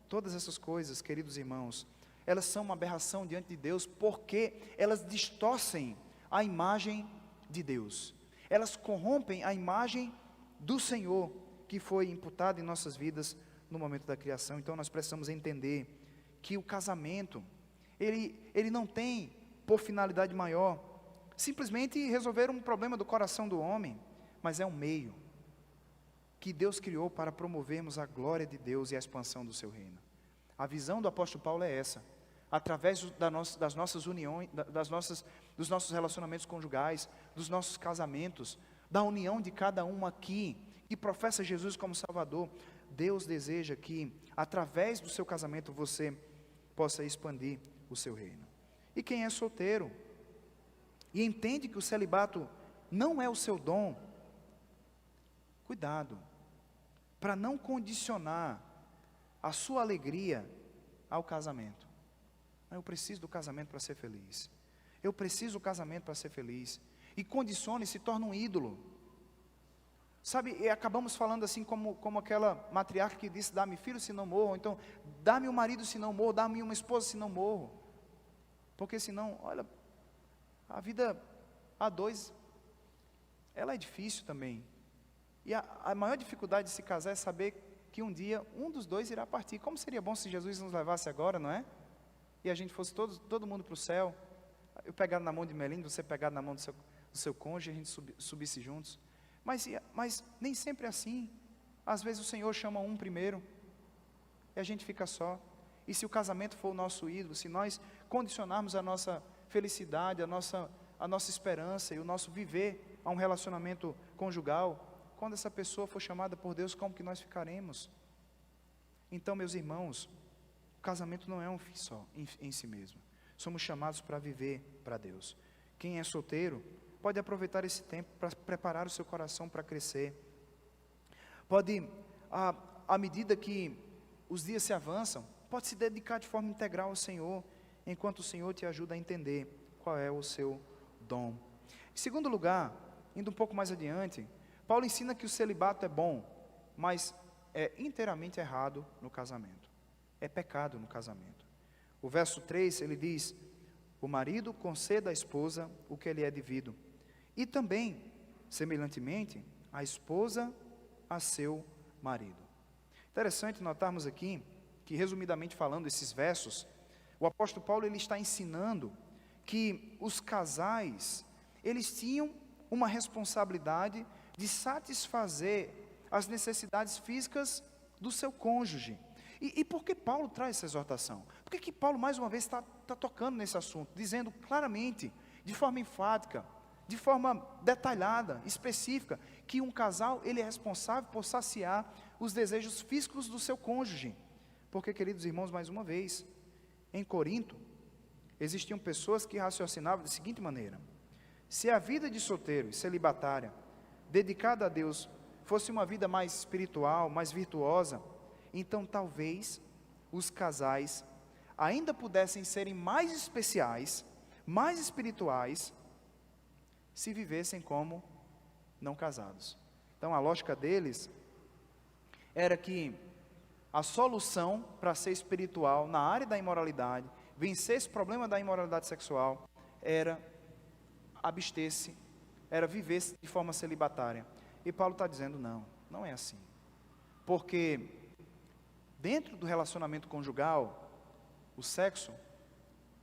Todas essas coisas, queridos irmãos, elas são uma aberração diante de Deus, porque elas distorcem a imagem de Deus, elas corrompem a imagem do Senhor, que foi imputada em nossas vidas no momento da criação. Então nós precisamos entender que o casamento, ele não tem por finalidade maior simplesmente resolver um problema do coração do homem, mas é um meio que Deus criou para promovermos a glória de Deus e a expansão do seu reino. A visão do apóstolo Paulo é essa: através das nossas uniões, dos nossos relacionamentos conjugais, dos nossos casamentos, da união de cada um aqui, que professa Jesus como Salvador, Deus deseja que, através do seu casamento, você possa expandir o seu reino. E quem é solteiro e entende que o celibato não é o seu dom, cuidado, para não condicionar a sua alegria ao casamento. Eu preciso do casamento para ser feliz. Eu preciso do casamento para ser feliz. E condicione, se torna um ídolo. Sabe, e acabamos falando assim como aquela matriarca que disse: dá-me filho se não morro, ou então dá-me um marido se não morro, dá-me uma esposa se não morro. Porque senão, olha, a vida a dois, ela é difícil também. E a maior dificuldade de se casar é saber que um dia um dos dois irá partir. Como seria bom se Jesus nos levasse agora, não é? E a gente fosse todo mundo para o céu, eu pegado na mão de Melinda, você pegado na mão do seu cônjuge, a gente subisse juntos. Mas nem sempre é assim. Às vezes o Senhor chama um primeiro, e a gente fica só. E se o casamento for o nosso ídolo, se nós condicionarmos a nossa felicidade, a nossa esperança e o nosso viver a um relacionamento conjugal, quando essa pessoa for chamada por Deus, como que nós ficaremos? Então, meus irmãos, o casamento não é um fim só, em si mesmo. Somos chamados para viver para Deus. Quem é solteiro, pode aproveitar esse tempo para preparar o seu coração para crescer. Pode, à medida que os dias se avançam, pode se dedicar de forma integral ao Senhor, enquanto o Senhor te ajuda a entender qual é o seu dom. Em segundo lugar, indo um pouco mais adiante, Paulo ensina que o celibato é bom, mas é inteiramente errado no casamento. É pecado no casamento. O verso 3, ele diz: o marido conceda à esposa o que lhe é devido, e também, semelhantemente, a esposa a seu marido. Interessante notarmos aqui que, resumidamente falando, esses versos, o apóstolo Paulo ele está ensinando que os casais, eles tinham uma responsabilidade de satisfazer as necessidades físicas do seu cônjuge. E por que Paulo traz essa exortação? Por que Paulo, mais uma vez, está tocando nesse assunto, dizendo claramente, de forma enfática, de forma detalhada, específica, que um casal, ele é responsável por saciar os desejos físicos do seu cônjuge? Porque, queridos irmãos, mais uma vez, em Corinto, existiam pessoas que raciocinavam da seguinte maneira: se a vida de solteiro e celibatária, dedicada a Deus, fosse uma vida mais espiritual, mais virtuosa, então talvez os casais ainda pudessem serem mais especiais, mais espirituais, se vivessem como não casados. Então a lógica deles era que a solução para ser espiritual na área da imoralidade, vencer esse problema da imoralidade sexual, era abster-se, era viver de forma celibatária. E Paulo está dizendo, não, não é assim. Porque dentro do relacionamento conjugal, o sexo,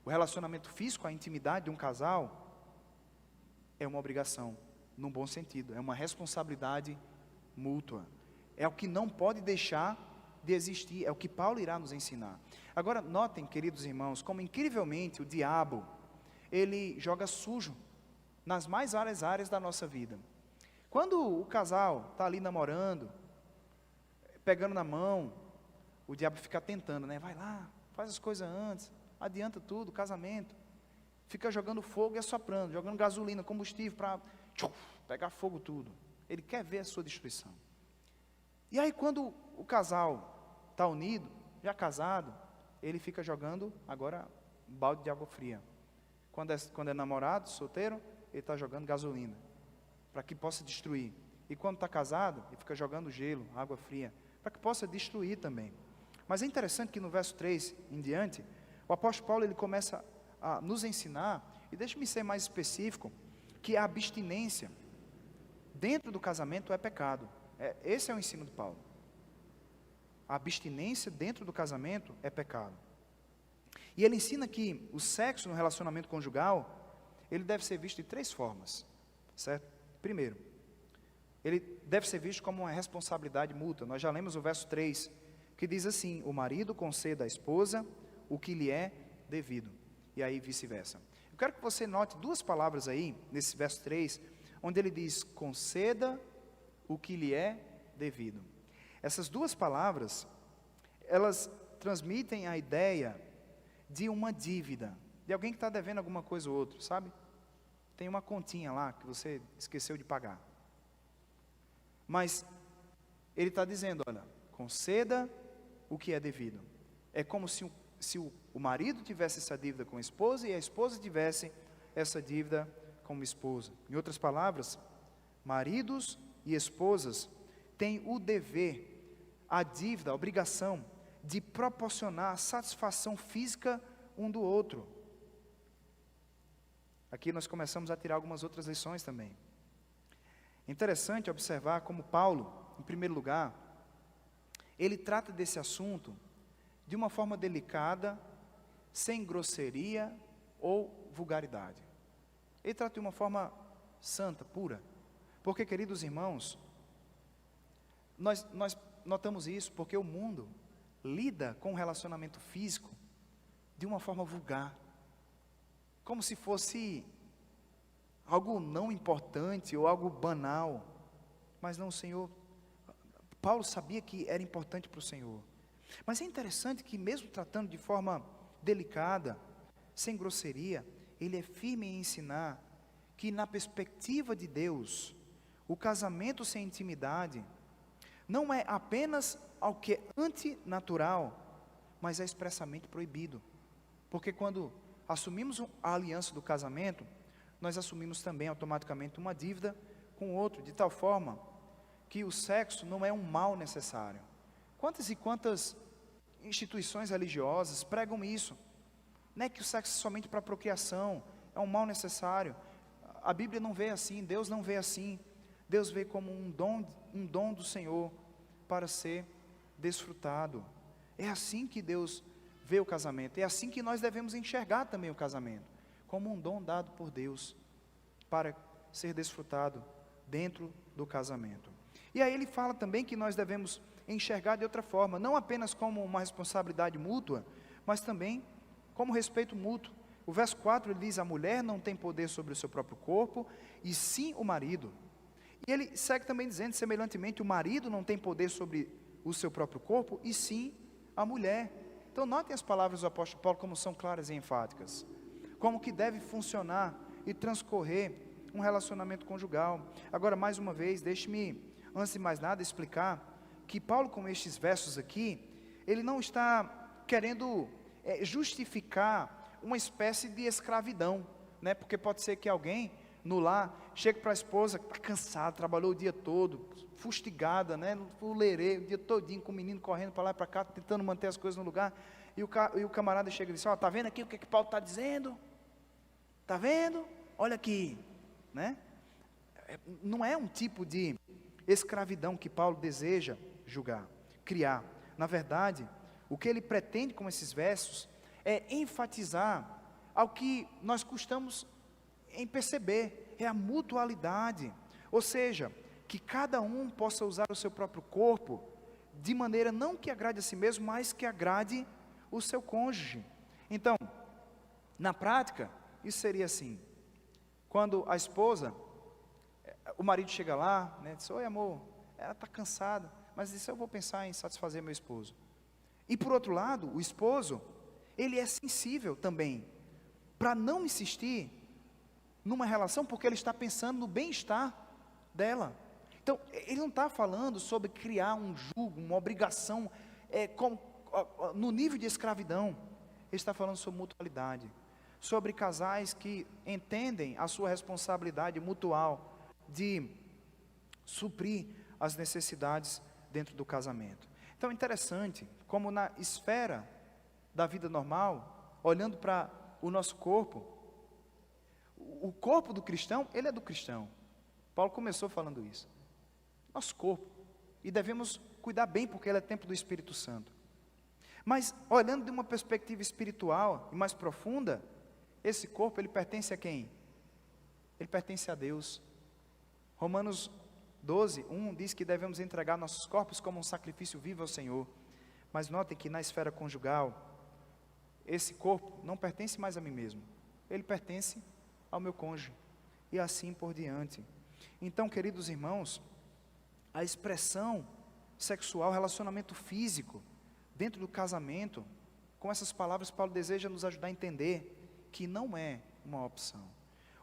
o relacionamento físico, a intimidade de um casal, é uma obrigação, num bom sentido, é uma responsabilidade mútua. É o que não pode deixar de existir, é o que Paulo irá nos ensinar. Agora, notem, queridos irmãos, como incrivelmente o diabo, ele joga sujo nas mais várias áreas da nossa vida. Quando o casal está ali namorando, pegando na mão, o diabo fica tentando, né? Vai lá, faz as coisas antes, adianta tudo, casamento. Fica jogando fogo e assoprando, jogando gasolina, combustível para pegar fogo tudo. Ele quer ver a sua destruição. E aí quando o casal está unido, já casado, ele fica jogando agora um balde de água fria. Quando é namorado, solteiro, ele está jogando gasolina, para que possa destruir. E quando está casado, ele fica jogando gelo, água fria, para que possa destruir também. Mas é interessante que no verso 3 em diante, o apóstolo Paulo ele começa a nos ensinar, e deixe-me ser mais específico, que a abstinência dentro do casamento é pecado. Esse é o ensino de Paulo. A abstinência dentro do casamento é pecado. E ele ensina que o sexo no relacionamento conjugal, ele deve ser visto de 3 formas, certo? Primeiro, ele deve ser visto como uma responsabilidade mútua. Nós já lemos o verso 3, que diz assim, o marido conceda à esposa o que lhe é devido, e aí vice-versa. Eu quero que você note 2 palavras aí, nesse verso 3, onde ele diz, conceda o que lhe é devido. Essas 2 palavras, elas transmitem a ideia de uma dívida, de alguém que está devendo alguma coisa ou outra, sabe? Tem uma continha lá que você esqueceu de pagar. Mas ele está dizendo, olha, conceda o que é devido. É como se o marido tivesse essa dívida com a esposa e a esposa tivesse essa dívida com a esposa. Em outras palavras, maridos e esposas têm o dever, a dívida, a obrigação de proporcionar satisfação física um do outro. Aqui nós começamos a tirar algumas outras lições também. Interessante observar como Paulo, em primeiro lugar, ele trata desse assunto de uma forma delicada, sem grosseria ou vulgaridade. Ele trata de uma forma santa, pura. Porque, queridos irmãos, nós notamos isso porque o mundo lida com o relacionamento físico de uma forma vulgar, como se fosse algo não importante ou algo banal. Mas não, o Senhor, Paulo sabia que era importante para o Senhor. Mas é interessante que mesmo tratando de forma delicada, sem grosseria, ele é firme em ensinar que na perspectiva de Deus, o casamento sem intimidade não é apenas algo que é antinatural, mas é expressamente proibido. Porque quando assumimos a aliança do casamento, nós assumimos também automaticamente uma dívida com o outro, de tal forma que o sexo não é um mal necessário. Quantas e quantas instituições religiosas pregam isso? Não é que o sexo é somente para procriação, é um mal necessário. A Bíblia não vê assim, Deus não vê assim. Deus vê como um dom do Senhor para ser desfrutado. É assim que Deus vê o casamento, é assim que nós devemos enxergar também o casamento, como um dom dado por Deus para ser desfrutado dentro do casamento. E aí ele fala também que nós devemos enxergar de outra forma, não apenas como uma responsabilidade mútua, mas também como respeito mútuo. O verso 4 ele diz, a mulher não tem poder sobre o seu próprio corpo, e sim o marido. E ele segue também dizendo, semelhantemente, o marido não tem poder sobre o seu próprio corpo, e sim a mulher. Então notem as palavras do apóstolo Paulo como são claras e enfáticas. Como que deve funcionar e transcorrer um relacionamento conjugal. Agora, mais uma vez, deixe-me, antes de mais nada, explicar que Paulo, com estes versos aqui, ele não está querendo justificar uma espécie de escravidão, né? Porque pode ser que alguém no lar chegue para a esposa, está cansado, trabalhou o dia todo, fustigada, né? Fuleirê, o dia todinho com o menino correndo para lá e para cá, tentando manter as coisas no lugar, e o camarada chega e diz, ó, está vendo aqui o que Paulo está dizendo? Está vendo? olha aqui, né? Não é um tipo de escravidão que Paulo deseja julgar, criar. Na verdade, o que ele pretende com esses versos é enfatizar ao que nós costumamos em perceber, é a mutualidade. Ou seja, que cada um possa usar o seu próprio corpo de maneira não que agrade a si mesmo, mas que agrade o seu cônjuge. Então, na prática, isso seria assim: quando a esposa, o marido chega lá, né, diz: oi amor, ela está cansada, mas diz: eu vou pensar em satisfazer meu esposo. E por outro lado, o esposo, ele é sensível também, para não insistir numa relação, porque ele está pensando no bem-estar dela. Então, ele não está falando sobre criar um jugo, uma obrigação, no nível de escravidão. Ele está falando sobre mutualidade, sobre casais que entendem a sua responsabilidade mutual de suprir as necessidades dentro do casamento. Então é interessante como na esfera da vida normal, olhando para o nosso corpo, o corpo do cristão, ele é do cristão. Paulo começou falando isso. Nosso corpo. E devemos cuidar bem, porque ele é templo do Espírito Santo. Mas, olhando de uma perspectiva espiritual e mais profunda, esse corpo, ele pertence a quem? Ele pertence a Deus. Romanos 12, 1 diz que devemos entregar nossos corpos como um sacrifício vivo ao Senhor. Mas notem que na esfera conjugal, esse corpo não pertence mais a mim mesmo. Ele pertence ao meu cônjuge. E assim por diante. Então, queridos irmãos, a expressão sexual, relacionamento físico, dentro do casamento, com essas palavras, Paulo deseja nos ajudar a entender que não é uma opção.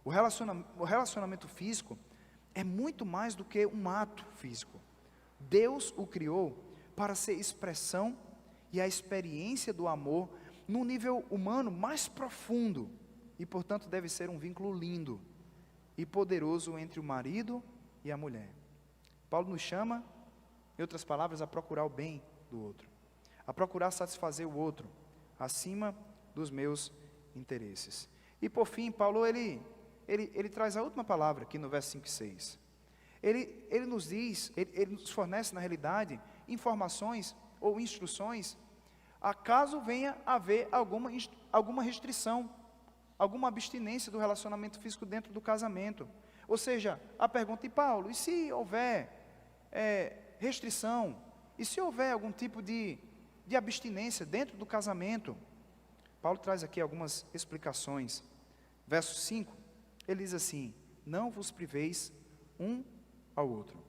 O relacionamento físico é muito mais do que um ato físico. Deus o criou para ser expressão e a experiência do amor num nível humano mais profundo, e portanto deve ser um vínculo lindo e poderoso entre o marido e a mulher. Paulo nos chama, em outras palavras, a procurar o bem do outro, a procurar satisfazer o outro, acima dos meus interesses. E por fim, Paulo, ele traz a última palavra aqui no verso 5 e 6. Ele nos diz, ele nos fornece na realidade, informações ou instruções, acaso venha a haver alguma restrição, alguma abstinência do relacionamento físico dentro do casamento. Ou seja, a pergunta: e Paulo, e se houver restrição, e se houver algum tipo de abstinência dentro do casamento? Paulo traz aqui algumas explicações. Verso 5, ele diz assim: não vos priveis um ao outro,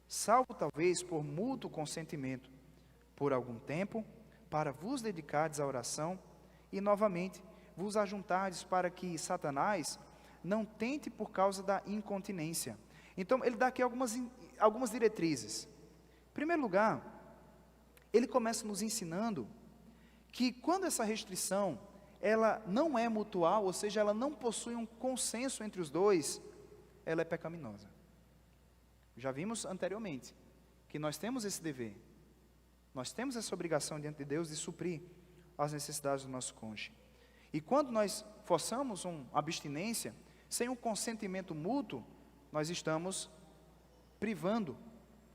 salvo talvez por mútuo consentimento, por algum tempo, para vos dedicardes à oração, e novamente vos ajuntardes, para que Satanás não tente por causa da incontinência. Então ele dá aqui algumas diretrizes. Em primeiro lugar, ele começa nos ensinando que quando essa restrição, ela não é mutual, ou seja, ela não possui um consenso entre os dois, ela é pecaminosa. Já vimos anteriormente que nós temos esse dever, nós temos essa obrigação diante de Deus de suprir as necessidades do nosso cônjuge. E quando nós forçamos uma abstinência, sem um consentimento mútuo, nós estamos privando,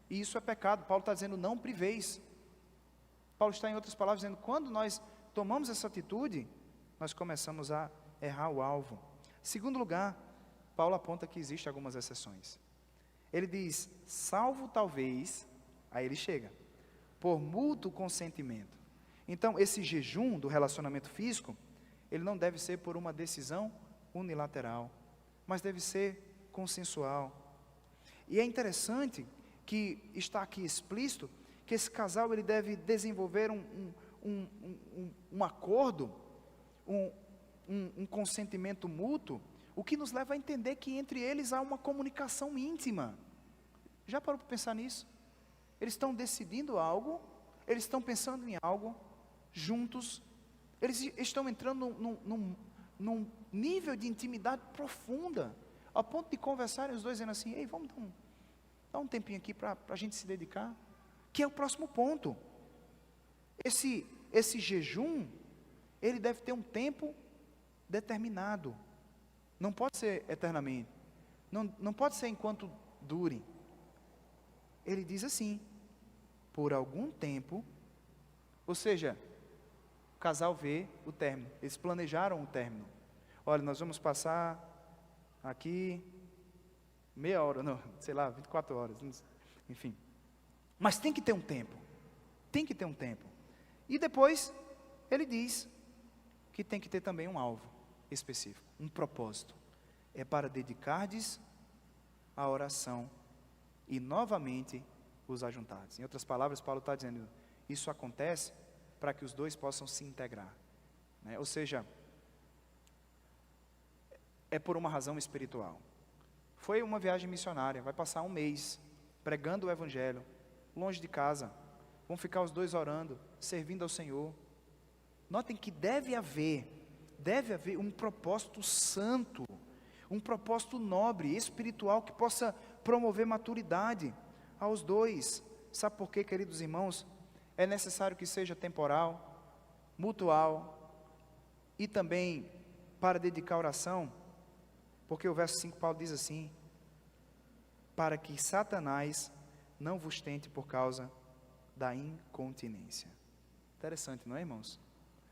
e isso é pecado. Paulo está dizendo: não priveis. Paulo está, em outras palavras, dizendo: quando nós tomamos essa atitude, nós começamos a errar o alvo. Segundo lugar, Paulo aponta que existem algumas exceções. Ele diz: salvo talvez, aí ele chega, por mútuo consentimento. Então, esse jejum do relacionamento físico, ele não deve ser por uma decisão unilateral, mas deve ser consensual. E é interessante que está aqui explícito que esse casal ele deve desenvolver um acordo, um consentimento mútuo, o que nos leva a entender que entre eles há uma comunicação íntima. Já parou para pensar nisso? Eles estão decidindo algo, eles estão pensando em algo juntos, eles estão entrando num nível de intimidade profunda, ao ponto de conversarem os dois dizendo assim: ei, vamos dar um tempinho aqui para a gente se dedicar, que é o próximo ponto. Esse jejum, ele deve ter um tempo determinado. Não pode ser eternamente. Não pode ser enquanto dure. Ele diz assim, por algum tempo, ou seja, o casal vê o término, eles planejaram o término. Olha, nós vamos passar aqui meia hora, não, sei lá, 24 horas, enfim. Mas tem que ter um tempo, tem que ter um tempo. E depois, ele diz que tem que ter também um alvo específico, um propósito. É para dedicar-lhes a oração e novamente os ajuntardes. Em outras palavras, Paulo está dizendo, isso acontece para que os dois possam se integrar, né? Ou seja, é por uma razão espiritual. Foi uma viagem missionária, vai passar um mês pregando o evangelho, longe de casa, vão ficar os dois orando, servindo ao Senhor. Notem que deve haver um propósito santo, um propósito nobre, espiritual, que possa promover maturidade aos dois. Sabe por quê, queridos irmãos? É necessário que seja temporal, mutual e também para dedicar a oração, porque o verso 5 Paulo diz assim, para que Satanás não vos tente por causa da incontinência. Interessante, não é, irmãos?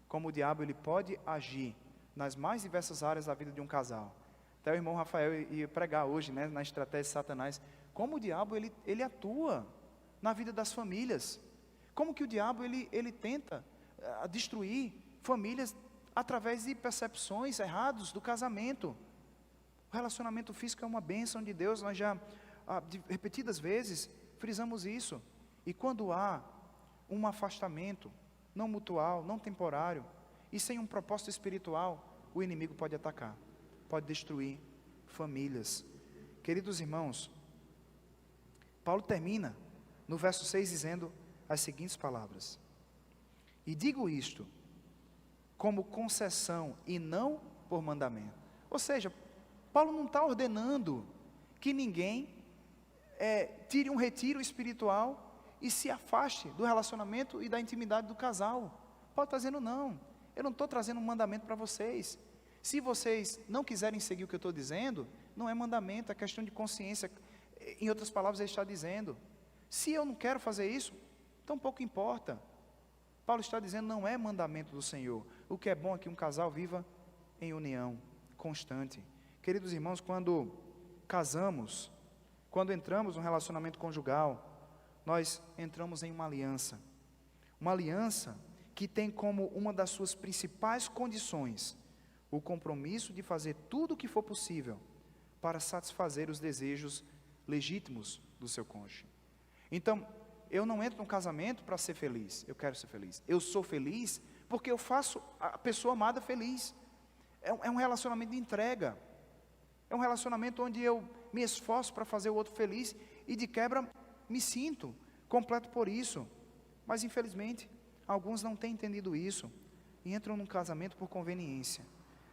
Como o diabo ele pode agir nas mais diversas áreas da vida de um casal. Até o irmão Rafael ia pregar hoje, né, na estratégia de Satanás, como o diabo ele atua na vida das famílias. Como que o diabo ele tenta destruir famílias através de percepções erradas do casamento. O relacionamento físico é uma bênção de Deus, nós já repetidas vezes frisamos isso. E quando há um afastamento, não mutual, não temporário, e sem um propósito espiritual, o inimigo pode atacar, pode destruir famílias. Queridos irmãos, Paulo termina no verso 6 dizendo as seguintes palavras: e digo isto como concessão e não por mandamento. Ou seja, Paulo não está ordenando que ninguém tire um retiro espiritual e se afaste do relacionamento e da intimidade do casal. Paulo está dizendo, não, eu não estou trazendo um mandamento para vocês. Se vocês não quiserem seguir o que eu estou dizendo, não é mandamento, é questão de consciência. Em outras palavras, ele está dizendo, se eu não quero fazer isso, então pouco importa. Paulo está dizendo, não é mandamento do Senhor. O que é bom é que um casal viva em união constante. Queridos irmãos, quando casamos, quando entramos num relacionamento conjugal, nós entramos em uma aliança que tem como uma das suas principais condições o compromisso de fazer tudo o que for possível para satisfazer os desejos legítimos do seu cônjuge. Então, eu não entro no casamento para ser feliz, eu quero ser feliz. Eu sou feliz porque eu faço a pessoa amada feliz. É um relacionamento de entrega. É um relacionamento onde eu me esforço para fazer o outro feliz e de quebra me sinto completo por isso. Mas infelizmente, alguns não têm entendido isso e entram num casamento por conveniência,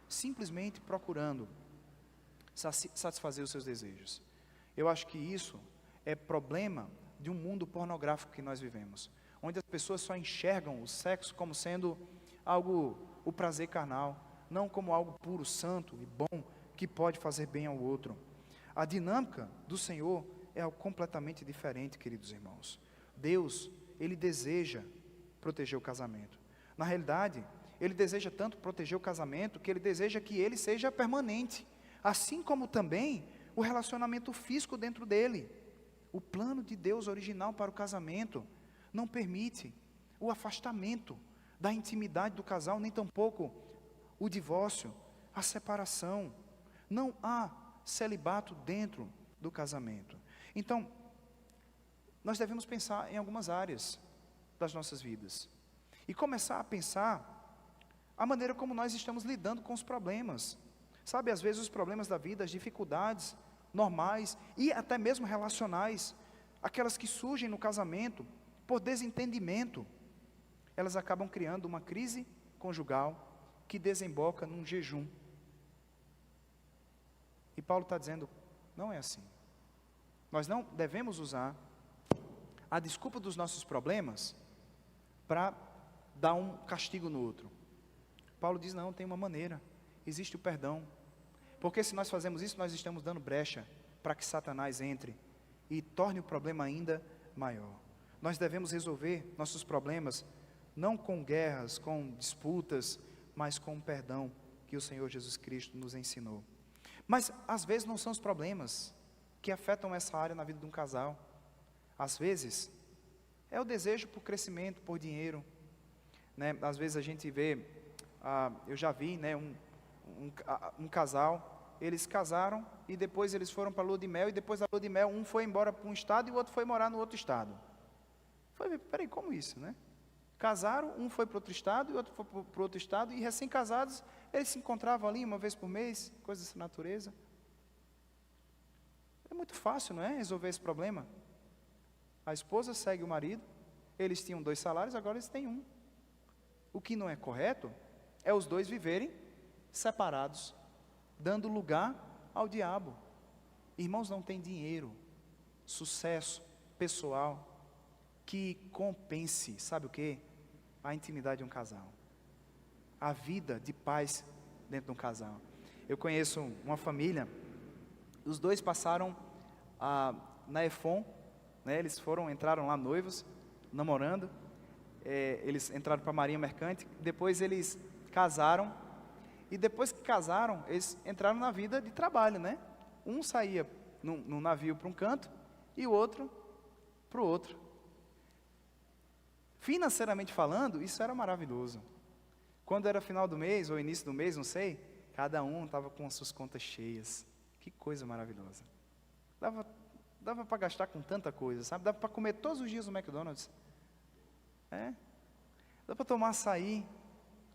simplesmente procurando satisfazer os seus desejos. Eu acho que isso é problema de um mundo pornográfico que nós vivemos, onde as pessoas só enxergam o sexo como sendo algo, o prazer carnal, não como algo puro, santo e bom, que pode fazer bem ao outro. A dinâmica do Senhor é algo completamente diferente, queridos irmãos. Deus, Ele deseja proteger o casamento. Na realidade, Ele deseja tanto proteger o casamento, que Ele deseja que ele seja permanente, assim como também o relacionamento físico dentro dele. O plano de Deus original para o casamento não permite o afastamento da intimidade do casal, nem tampouco o divórcio, a separação. Não há celibato dentro do casamento. Então, nós devemos pensar em algumas áreas das nossas vidas e começar a pensar a maneira como nós estamos lidando com os problemas. Sabe, às vezes os problemas da vida, as dificuldades normais e até mesmo relacionais, aquelas que surgem no casamento por desentendimento, elas acabam criando uma crise conjugal que desemboca num jejum. E Paulo está dizendo, não é assim. Nós não devemos usar a desculpa dos nossos problemas para dar um castigo no outro. Paulo diz, não, tem uma maneira, existe o perdão. Porque se nós fazemos isso, nós estamos dando brecha para que Satanás entre e torne o problema ainda maior. Nós devemos resolver nossos problemas não com guerras, com disputas, mas com o perdão que o Senhor Jesus Cristo nos ensinou. Mas às vezes não são os problemas que afetam essa área na vida de um casal. Às vezes é o desejo por crescimento, por dinheiro, né? Às vezes a gente vê, eu já vi, né, um casal. Eles casaram e depois eles foram para a lua de mel, e depois da lua de mel um foi embora para um estado e o outro foi morar no outro estado. Peraí, como isso, né? Casaram, um foi para outro estado e o outro foi para outro estado, e recém-casados, eles se encontravam ali uma vez por mês, coisas dessa natureza. É muito fácil, não é, resolver esse problema. A esposa segue o marido, eles tinham 2 salários, agora eles têm 1. O que não é correto é os 2 viverem separados, dando lugar ao diabo. Irmãos, não tem dinheiro, sucesso pessoal que compense, sabe o quê? A intimidade de um casal, a vida de paz dentro de um casal. Eu conheço uma família, os 2 passaram na EFON, né? Eles entraram lá noivos, namorando, eles entraram para a Marinha Mercante, depois eles casaram. E depois que casaram, eles entraram na vida de trabalho, né? Um saía num navio para um canto e o outro para o outro. Financeiramente falando, isso era maravilhoso. Quando era final do mês ou início do mês, não sei, cada um estava com as suas contas cheias. Que coisa maravilhosa. Dava para gastar com tanta coisa, sabe? Dava para comer todos os dias no McDonald's. Dá para tomar açaí.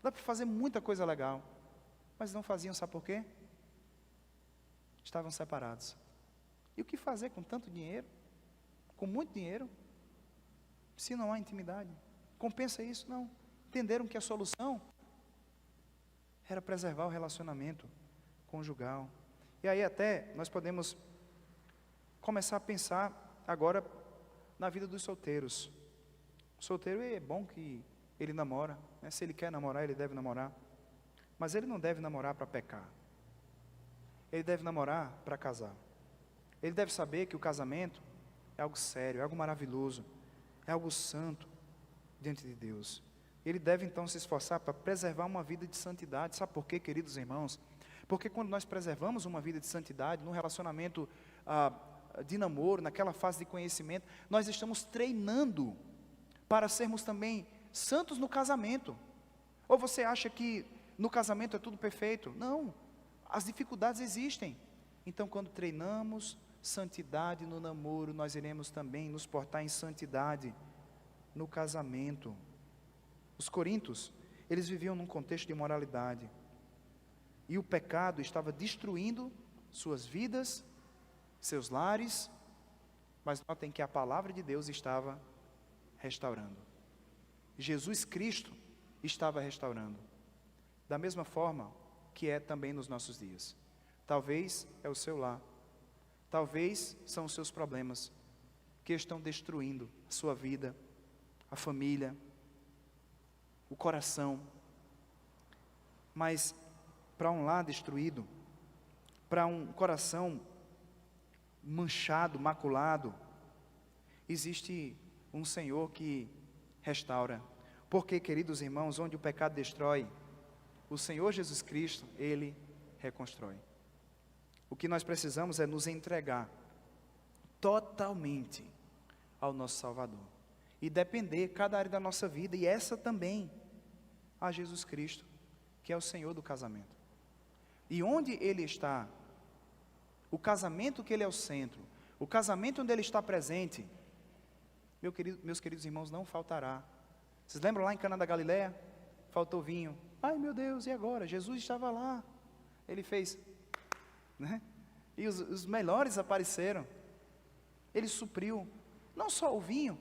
Dá para fazer muita coisa legal. Mas não faziam, sabe por quê? Estavam separados. E o que fazer com tanto dinheiro? Com muito dinheiro? Se não há intimidade. Compensa isso? Não. Entenderam que a solução era preservar o relacionamento conjugal. E aí até nós podemos começar a pensar agora na vida dos solteiros. O solteiro é bom que ele namora, né? Se ele quer namorar, ele deve namorar. Mas ele não deve namorar para pecar. Ele deve namorar para casar. Ele deve saber que o casamento é algo sério, é algo maravilhoso, é algo santo diante de Deus. Ele deve então se esforçar para preservar uma vida de santidade. Sabe por quê, queridos irmãos? Porque quando nós preservamos uma vida de santidade, num relacionamento de namoro, naquela fase de conhecimento, nós estamos treinando para sermos também santos no casamento. Ou você acha que no casamento é tudo perfeito? Não, as dificuldades existem. Então, quando treinamos santidade no namoro, nós iremos também nos portar em santidade no casamento. Os coríntios, eles viviam num contexto de imoralidade, e o pecado estava destruindo suas vidas, seus lares, mas notem que a palavra de Deus estava restaurando. Jesus Cristo estava restaurando. Da mesma forma que é também nos nossos dias. Talvez é o seu lar. Talvez são os seus problemas que estão destruindo a sua vida, a família, o coração. Mas para um lar destruído, para um coração manchado, maculado, existe um Senhor que restaura. Porque, queridos irmãos, onde o pecado destrói, o Senhor Jesus Cristo, Ele reconstrói. O que nós precisamos é nos entregar totalmente ao nosso Salvador. E depender cada área da nossa vida, e essa também, a Jesus Cristo, que é o Senhor do casamento. E onde Ele está, o casamento que Ele é o centro, o casamento onde Ele está presente, meus queridos irmãos, não faltará. Vocês lembram lá em Cana da Galileia? Faltou vinho. Ai meu Deus, e agora? Jesus estava lá. Ele fez, né? E os melhores apareceram. Ele supriu, não só o vinho,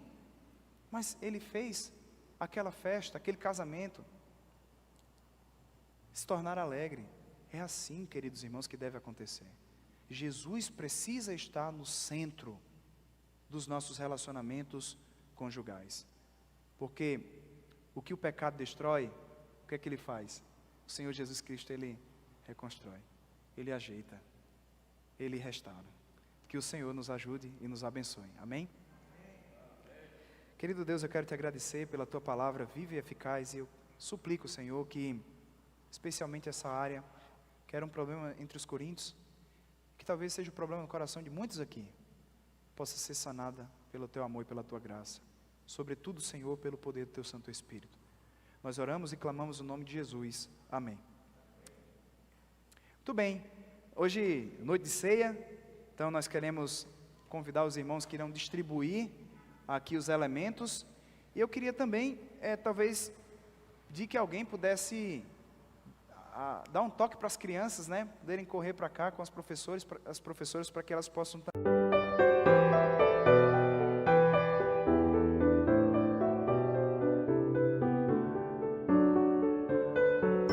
mas Ele fez aquela festa, aquele casamento se tornar alegre. É assim, queridos irmãos, que deve acontecer. Jesus precisa estar no centro dos nossos relacionamentos conjugais. Porque o que o pecado destrói, o que é que Ele faz? O Senhor Jesus Cristo, Ele reconstrói. Ele ajeita, Ele restaura. Que o Senhor nos ajude e nos abençoe. Amém? Querido Deus, eu quero te agradecer pela tua palavra viva e eficaz, e eu suplico, Senhor, que especialmente essa área, que era um problema entre os coríntios, que talvez seja o problema no coração de muitos aqui, possa ser sanada pelo teu amor e pela tua graça. Sobretudo, Senhor, pelo poder do teu Santo Espírito. Nós oramos e clamamos o nome de Jesus. Amém. Muito bem, hoje, noite de ceia, então nós queremos convidar os irmãos que irão distribuir aqui os elementos, e eu queria também, talvez, de que alguém pudesse dar um toque para as crianças, né, poderem correr para cá com as professoras para que elas possam estar